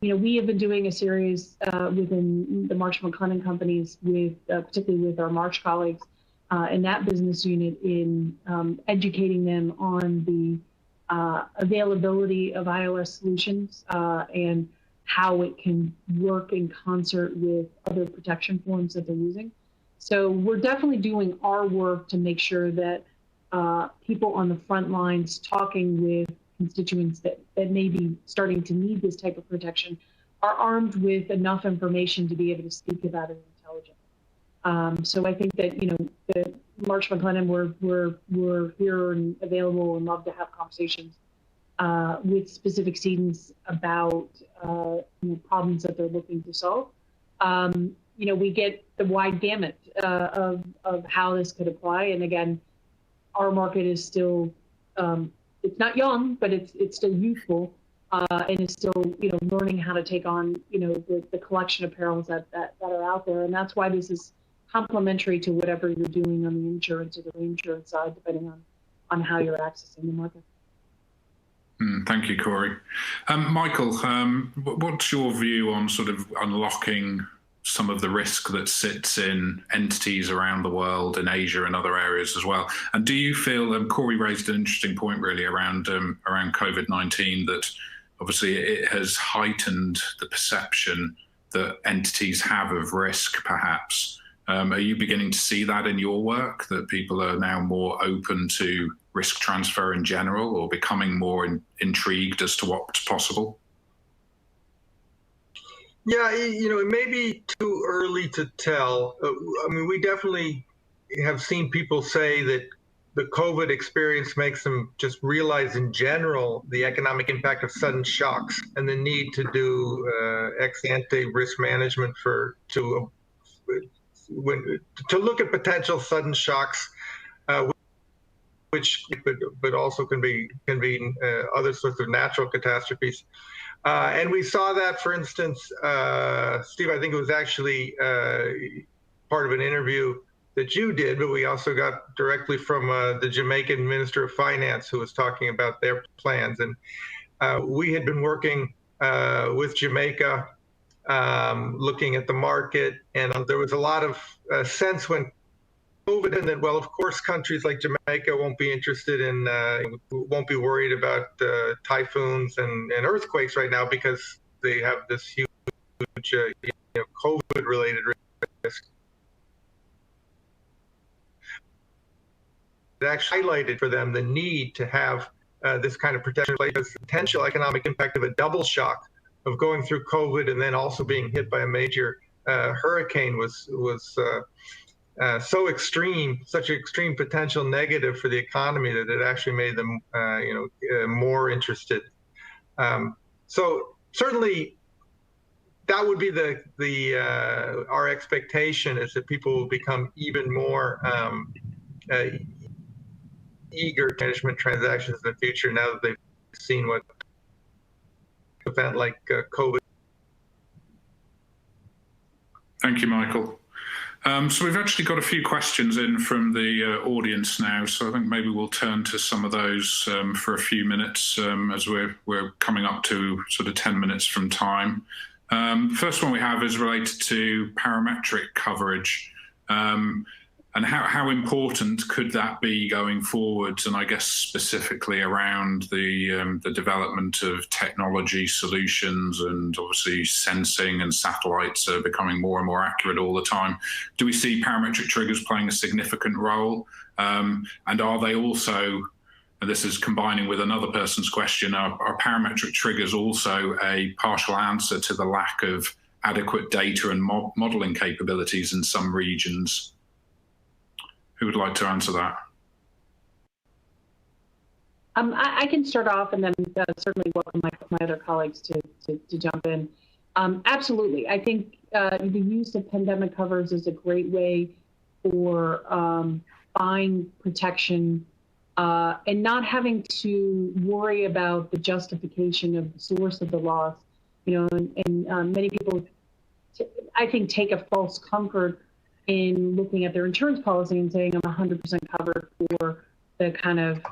We have been doing a series within the Marsh McLennan companies particularly with our Marsh colleagues, in that business unit in educating them on the availability of ILS solutions and how it can work in concert with other protection forms that they're using. So we're definitely doing our work to make sure that people on the front lines talking with constituents that may be starting to need this type of protection are armed with enough information to be able to speak about it intelligently. So I think that, the Marsh McLennan, we're here and available and love to have conversations with specific cedants about problems that they're looking to solve. We get the wide gamut of how this could apply. And again, our market is still, it's not young, but it's still youthful and is still, learning how to take on, the collection of perils that are out there. And that's why this is complementary to whatever you're doing on the insurance or the reinsurance side, depending on how you're accessing the market. Thank you, Corey. Michael, what's your view on sort of unlocking some of the risk that sits in entities around the world, in Asia and other areas as well? And do you feel, Corey raised an interesting point really around COVID-19, that obviously it has heightened the perception that entities have of risk, perhaps. Are you beginning to see that in your work, that people are now more open to risk transfer in general, or becoming more intrigued as to what's possible? Yeah, it may be too early to tell. We definitely have seen people say that the COVID experience makes them just realize in general the economic impact of sudden shocks and the need to do ex-ante risk management to look at potential sudden shocks, which but also can be other sorts of natural catastrophes. And we saw that, for instance, Steve, I think it was actually part of an interview that you did, but we also got directly from the Jamaican Minister of Finance, who was talking about their plans. And we had been working with Jamaica, looking at the market, and there was a lot of sense when COVID, and then, well, of course, countries like Jamaica won't be interested in, won't be worried about typhoons and earthquakes right now because they have this huge COVID-related risk. It actually highlighted for them the need to have this kind of protection, like the potential economic impact of a double shock of going through COVID and then also being hit by a major hurricane was so extreme, such an extreme potential negative for the economy that it actually made them, more interested. So certainly, that would be our expectation, is that people will become even more eager to management transactions in the future now that they've seen what an event like COVID. Thank you, Michael. So we've actually got a few questions in from the audience now, so I think maybe we'll turn to some of those for a few minutes as we're coming up to sort of 10 minutes from time. First one we have is related to parametric coverage. And how important could that be going forwards? And I guess specifically around the development of technology solutions, and obviously sensing and satellites are becoming more and more accurate all the time. Do we see parametric triggers playing a significant role? And are they also, and this is combining with another person's question, are parametric triggers also a partial answer to the lack of adequate data and modeling capabilities in some regions? Who would like to answer that? I can start off, and then certainly welcome my other colleagues to jump in. Absolutely. I think the use of pandemic covers is a great way for buying protection and not having to worry about the justification of the source of the loss. You know, and many people, I think, take a false comfort in looking at their insurance policy and saying I'm 100% covered for the kind of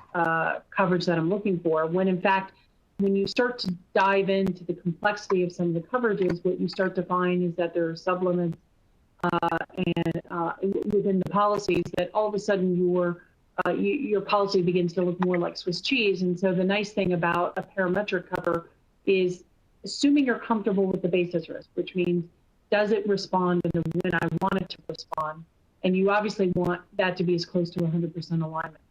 coverage that I'm looking for, when in fact, when you start to dive into the complexity of some of the coverages, what you start to find is that there are sublimits and within the policies that all of a sudden your policy begins to look more like Swiss cheese. And so the nice thing about a parametric cover is, assuming you're comfortable with the basis risk, which means does it respond in the when I want it to respond? And you obviously want that to be as close to 100% alignment.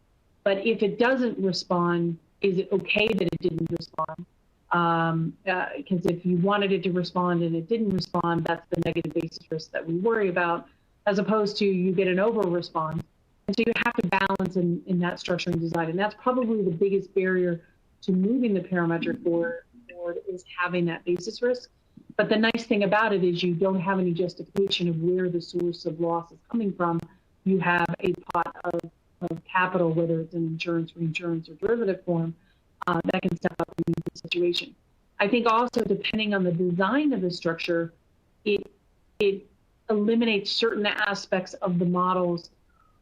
But if it doesn't respond, is it okay that it didn't respond? Because if you wanted it to respond and it didn't respond, that's the negative basis risk that we worry about, as opposed to you get an over response. And so you have to balance in that structuring design. And that's probably the biggest barrier to moving the parametric forward is having that basis risk. But the nice thing about it is you don't have any justification of where the source of loss is coming from. You have a pot of capital, whether it's in insurance, reinsurance, or derivative form, that can step up and meet the situation. I think also, depending on the design of the structure, it eliminates certain aspects of the models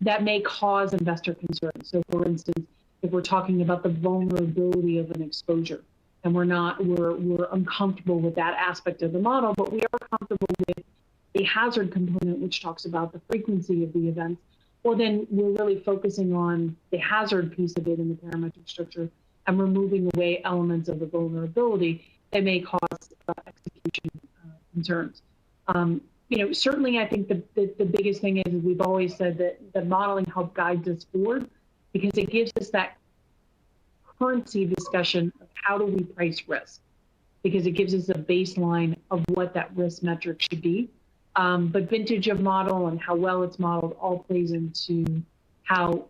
that may cause investor concern. So for instance, if we're talking about the vulnerability of an exposure, and we're uncomfortable with that aspect of the model, but we are comfortable with the hazard component, which talks about the frequency of the events, well, then we're really focusing on the hazard piece of it in the parametric structure and removing away elements of the vulnerability that may cause execution concerns. You know, certainly I think the biggest thing is we've always said that the modeling help guides us forward, because it gives us that currency discussion of how do we price risk, because it gives us a baseline of what that risk metric should be. But vintage of model and how well it's modeled all plays into how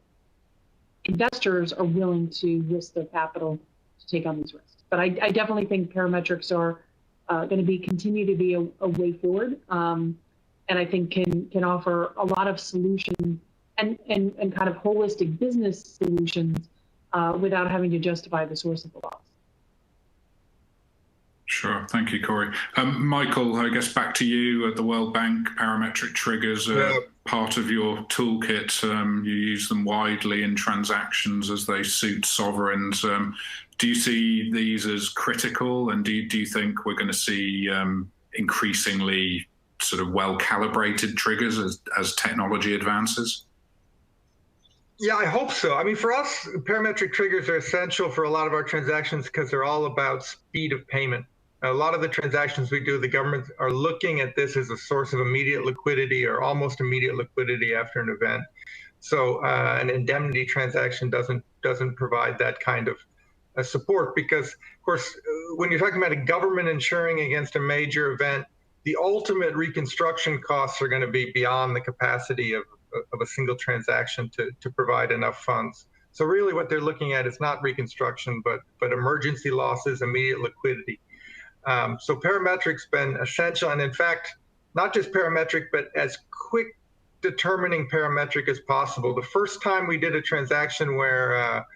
investors are willing to risk their capital to take on these risks. But I definitely think parametrics are going to continue to be a way forward, and I think can offer a lot of solutions and kind of holistic business solutions without having to justify the source of the loss. Sure. Thank you, Corey. Michael, I guess back to you. At the World Bank, parametric triggers are part of your toolkit. You use them widely in transactions as they suit sovereigns. Do you see these as critical? And do you think we're going to see increasingly sort of well-calibrated triggers as technology advances? Yeah, I hope so. I mean, for us, parametric triggers are essential for a lot of our transactions because they're all about speed of payment. A lot of the transactions we do, the government are looking at this as a source of immediate liquidity or almost immediate liquidity after an event. So an indemnity transaction doesn't provide that kind of support, because, of course, when you're talking about a government insuring against a major event, the ultimate reconstruction costs are going to be beyond the capacity of a single transaction to provide enough funds. So really what they're looking at is not reconstruction, but emergency losses, immediate liquidity. So parametric's been essential, and in fact, not just parametric, but as quick determining parametric as possible. The first time we did a transaction where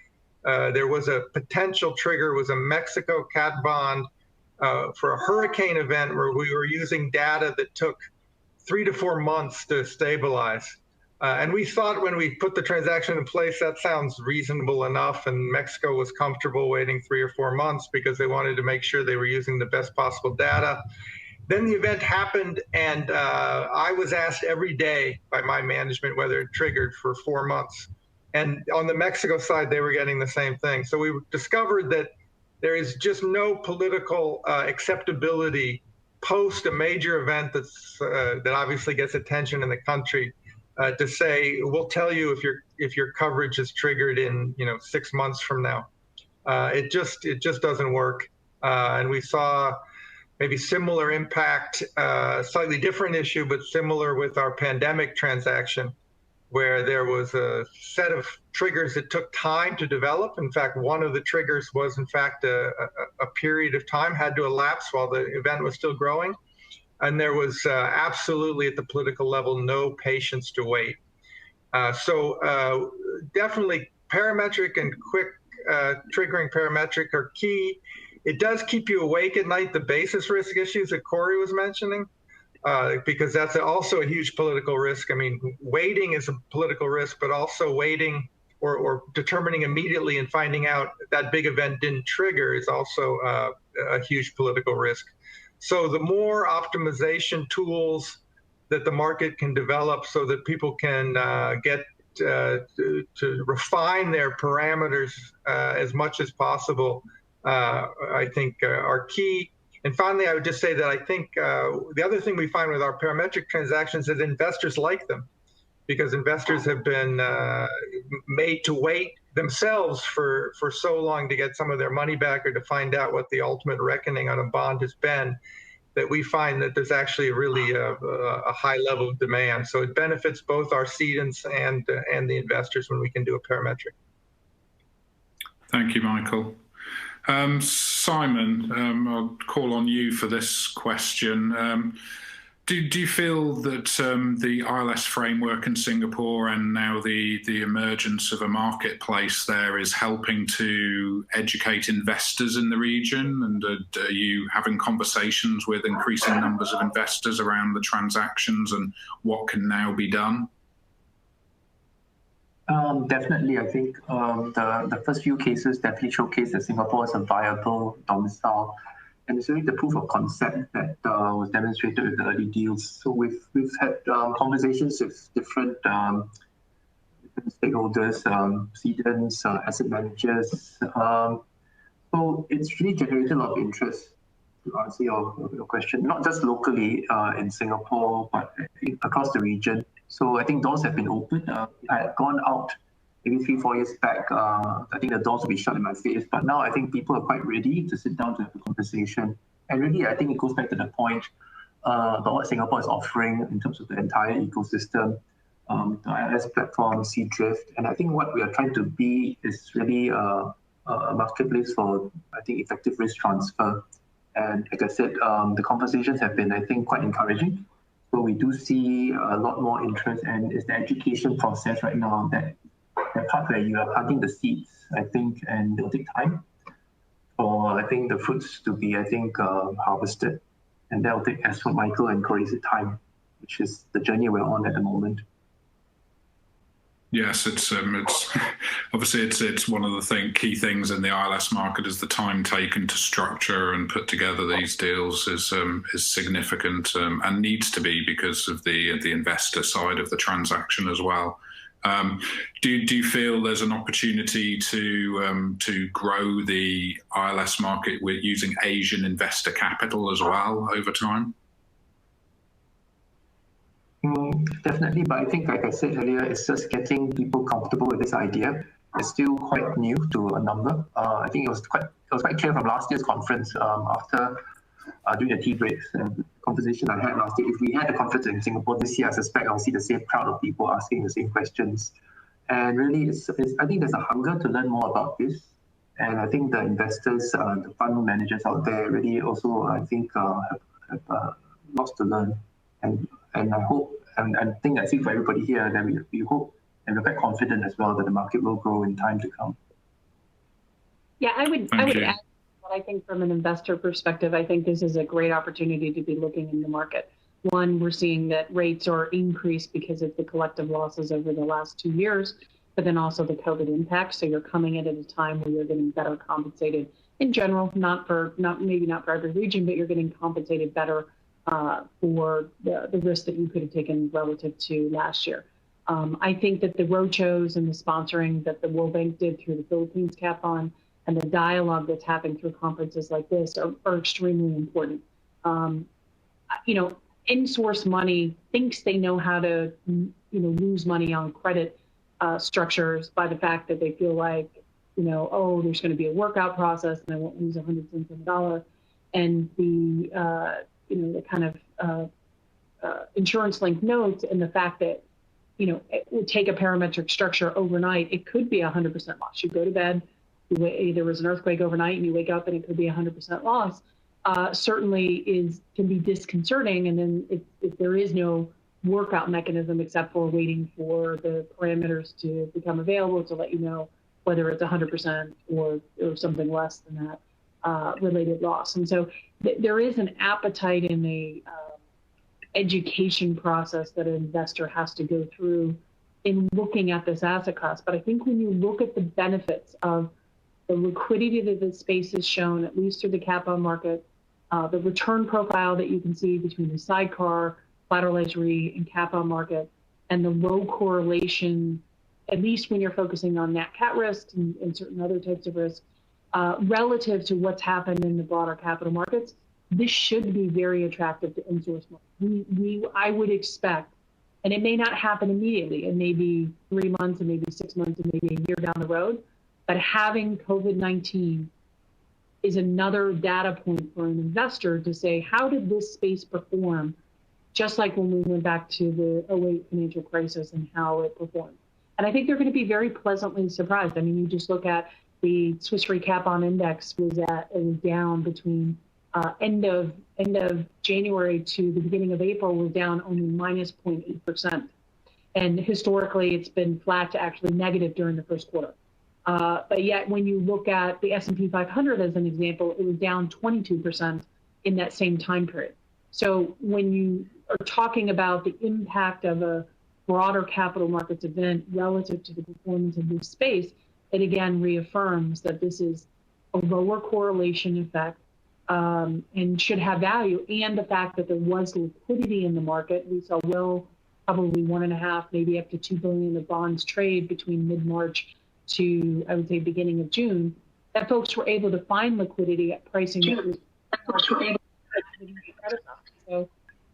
there was a potential trigger was a Mexico cat bond for a hurricane event where we were using data that took 3 to 4 months to stabilize. And we thought when we put the transaction in place, that sounds reasonable enough. And Mexico was comfortable waiting 3 or 4 months because they wanted to make sure they were using the best possible data. Then the event happened, and I was asked every day by my management whether it triggered for 4 months. And on the Mexico side, they were getting the same thing. So we discovered that there is just no political acceptability post a major event that obviously gets attention in the country to say, we'll tell you if your coverage is triggered in 6 months from now. It just doesn't work. And we saw maybe similar impact, slightly different issue, but similar with our pandemic transaction, where there was a set of triggers that took time to develop. In fact, one of the triggers was, in fact, a period of time had to elapse while the event was still growing. And there was absolutely at the political level no patience to wait. So definitely parametric and quick triggering parametric are key. It does keep you awake at night, the basis risk issues that Corey was mentioning. Because that's also a huge political risk. I mean, waiting is a political risk, but also waiting or determining immediately and finding out that big event didn't trigger is also a huge political risk. So the more optimization tools that the market can develop so that people can get to refine their parameters as much as possible, I think are key. And finally, I would just say that I think the other thing we find with our parametric transactions is investors like them, because investors have been made to wait themselves for so long to get some of their money back or to find out what the ultimate reckoning on a bond has been, that we find that there's actually really a high level of demand. So it benefits both our cedants and the investors when we can do a parametric. Thank you, Michael. Simon, I'll call on you for this question. Do you feel that the ILS framework in Singapore and now the emergence of a marketplace there is helping to educate investors in the region? And are you having conversations with increasing numbers of investors around the transactions and what can now be done? Definitely, I think the first few cases definitely showcase that Singapore is a viable domicile, and it's really the proof of concept that was demonstrated with the early deals. So we've had conversations with different stakeholders, cedants, asset managers. So it's really generated a lot of interest, to answer your question, not just locally in Singapore, but across the region. So I think doors have been opened. I had gone out maybe 3-4 years back. I think the doors will be shut in my face. But now I think people are quite ready to sit down to have a conversation. And really, I think it goes back to the point about what Singapore is offering in terms of the entire ecosystem, the ILS platform, Sea Drift. And I think what we are trying to be is really a marketplace for, I think, effective risk transfer. And like I said, the conversations have been, I think, quite encouraging. So we do see a lot more interest, and it's the education process right now that part where you are planting the seeds, I think, and it'll take time for, I think, the fruits to be, I think, harvested. And that will take, as for Michael and Corey said, time, which is the journey we're on at the moment. Yes, it's obviously it's one of the key things in the ILS market is the time taken to structure and put together these deals is significant and needs to be because of the investor side of the transaction as well. Do you feel there's an opportunity to grow the ILS market with using Asian investor capital as well over time? Definitely, but I think, like I said earlier, it's just getting people comfortable with this idea. It's still quite new to a number. I think it was quite clear from last year's conference after doing the tea breaks and the conversation I had last year. If we had a conference in Singapore this year, I suspect I'll see the same crowd of people asking the same questions. And really, I think there's a hunger to learn more about this. And I think the investors, the fund managers out there really also, I think, have lots to learn. And I hope, and I think I speak for everybody here, that we hope and we're quite confident as well that the market will grow in time to come. Yeah, I would add that I think from an investor perspective, I think this is a great opportunity to be looking in the market. One, we're seeing that rates are increased because of the collective losses over the last 2 years, but then also the COVID impact. So you're coming in at a time where you're getting better compensated in general, maybe not for every region, but you're getting compensated better for the risk that you could have taken relative to last year. I think that the roadshows and the sponsoring that the World Bank did through the Philippines Cap on and the dialogue that's happening through conferences like this are extremely important. In-source money thinks they know how to, lose money on credit structures by the fact that they feel like, there's going to be a workout process and I won't lose 100 cents on the dollar. And the kind of insurance-linked notes and the fact that, it would take a parametric structure overnight, it could be 100% loss. You go to bed, there was an earthquake overnight and you wake up and it could be 100% loss. Certainly can be disconcerting. And then if there is no workout mechanism except for waiting for the parameters to become available to let you know whether it's 100% or something less than that related loss. And so there is an appetite in the education process that an investor has to go through in looking at this asset class. But I think when you look at the benefits of the liquidity that the space has shown, at least through the cap on market, the return profile that you can see between the sidecar, collateralized re, and cap on market, and the low correlation, at least when you're focusing on nat cat risks and certain other types of risks, relative to what's happened in the broader capital markets, this should be very attractive to in-source money. I would expect, and it may not happen immediately, it may be 3 months, and maybe 6 months, and maybe a year down the road, but having COVID-19 is another data point for an investor to say, how did this space perform, just like when we went back to the 2008 financial crisis and how it performed. And I think they're going to be very pleasantly surprised. I mean, you just look at the Swiss Re Cap On Index was down between end of January to the beginning of April was down only minus 0.8%. And historically, it's been flat to actually negative during the first quarter. But yet, when you look at the S&P 500 as an example, it was down 22% in that same time period. So when you are talking about the impact of a broader capital markets event relative to the performance of this space, it again reaffirms that this is a lower correlation effect and should have value. And the fact that there was liquidity in the market, we saw probably 1.5, maybe up to 2 billion of bonds trade between mid-March to, I would say, beginning of June, that folks were able to find liquidity at pricing that was so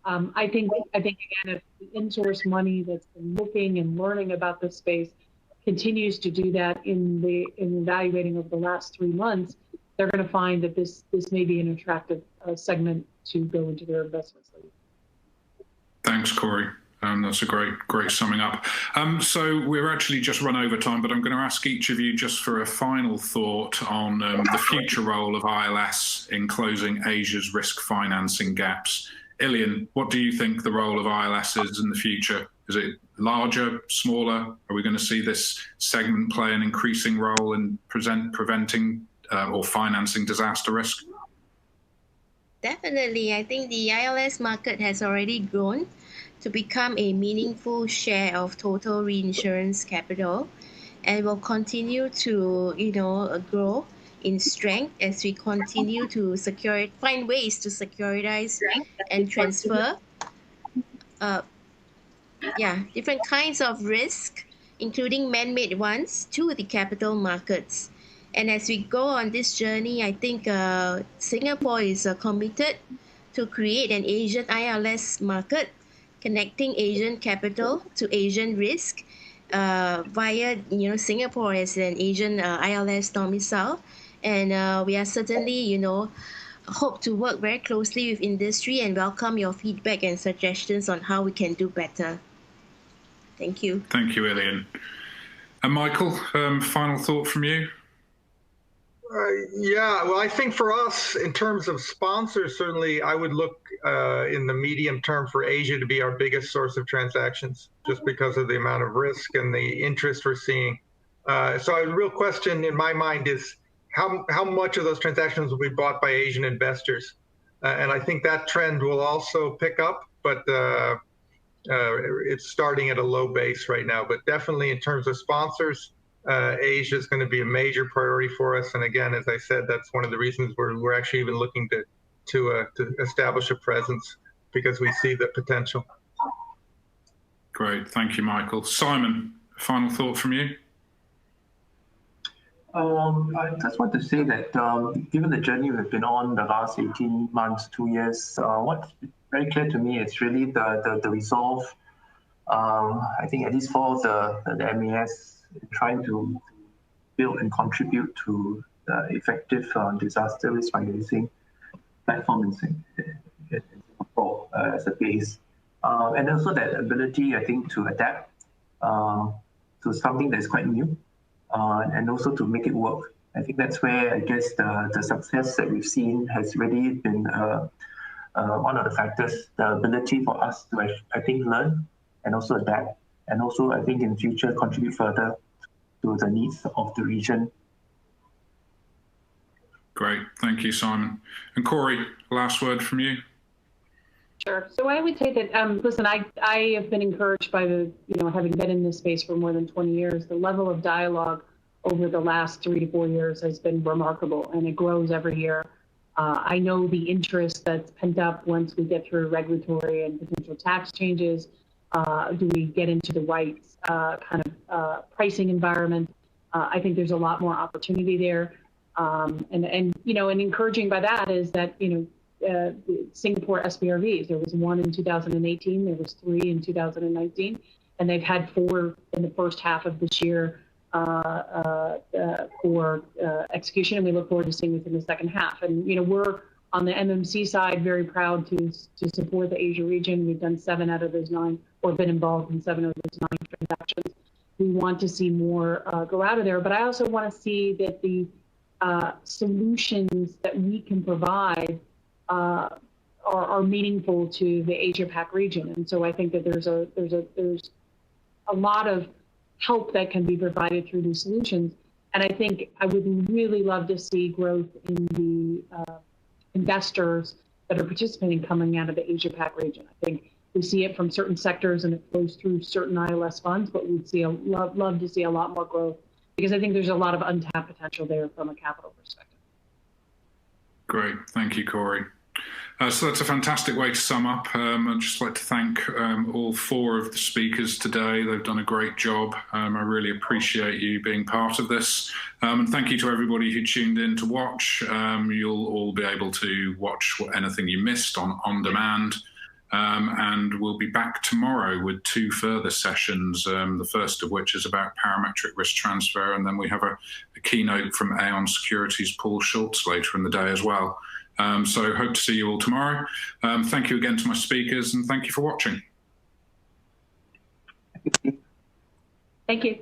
I think again, if the in-source money that's been looking and learning about this space continues to do that in evaluating over the last 3 months, they're going to find that this may be an attractive segment to go into their investments. Thanks, Corey. That's a great summing up. So we're actually just run over time, but I'm going to ask each of you just for a final thought on the future role of ILS in closing Asia's risk financing gaps. Ilian, what do you think the role of ILS is in the future? Is it larger, smaller? Are we going to see this segment play an increasing role in preventing or financing disaster risk? Definitely. I think the ILS market has already grown to become a meaningful share of total reinsurance capital and will continue to, grow in strength as we continue to find ways to securitize and transfer different kinds of risk, including man-made ones, to the capital markets. And as we go on this journey, I think Singapore is committed to create an Asian ILS market, connecting Asian capital to Asian risk via Singapore as an Asian ILS domicile. And we are certainly hope to work very closely with industry and welcome your feedback and suggestions on how we can do better. Thank you. Thank you, Ilian. And Michael, final thought from you? Well, I think for us, in terms of sponsors, certainly I would look in the medium term for Asia to be our biggest source of transactions, just because of the amount of risk and the interest we're seeing. So a real question in my mind is how much of those transactions will be bought by Asian investors? And I think that trend will also pick up, but it's starting at a low base right now. But definitely in terms of sponsors, Asia is going to be a major priority for us. And again, as I said, that's one of the reasons we're actually even looking to establish a presence because we see the potential. Great. Thank you, Michael. Simon, a final thought from you? I just want to say that given the journey we've been on the last 18 months, 2 years, what's very clear to me is really the resolve, I think at least for the MAS, trying to build and contribute to the effective disaster risk financing platform in Singapore as a base. And also that ability, I think, to adapt to something that's quite new. And also to make it work. I think that's where I guess the success that we've seen has really been one of the factors, the ability for us to, I think, learn and also adapt, and also I think in future contribute further to the needs of the region. Great, thank you, Simon. And Corey, last word from you. Sure. So I would say that, listen, I have been encouraged by having been in this space for more than 20 years, the level of dialogue over the last 3 to 4 years has been remarkable, and it grows every year. I know the interest that's pent up once we get through regulatory and potential tax changes. Do we get into the right kind of pricing environment? I think there's a lot more opportunity there. And encouraging by that is that, Singapore SBRVs, there was 1 in 2018, there was 3 in 2019, and they've had 4 in the first half of this year for execution, and we look forward to seeing this in the second half. And we're on the MMC side very proud to support the Asia region. We've done 7 out of those 9, or been involved in 7 of those 9 transactions. We want to see more go out of there, but I also want to see that the solutions that we can provide are meaningful to the Asia Pac region. And so I think that there's a lot of help that can be provided through these solutions. And I think I would really love to see growth in the investors that are participating coming out of the Asia Pac region. I think we see it from certain sectors and it flows through certain ILS funds, but we'd love to see a lot more growth, because I think there's a lot of untapped potential there from a capital perspective. Great, thank you, Corey. So that's a fantastic way to sum up. I'd just like to thank all 4 of the speakers today. They've done a great job. I really appreciate you being part of this. And thank you to everybody who tuned in to watch. You'll all be able to watch anything you missed on demand. And we'll be back tomorrow with 2 further sessions, the first of which is about parametric risk transfer, and then we have a keynote from Aon Securities, Paul Schultz, later in the day as well. So hope to see you all tomorrow. Thank you again to my speakers, and thank you for watching. Thank you.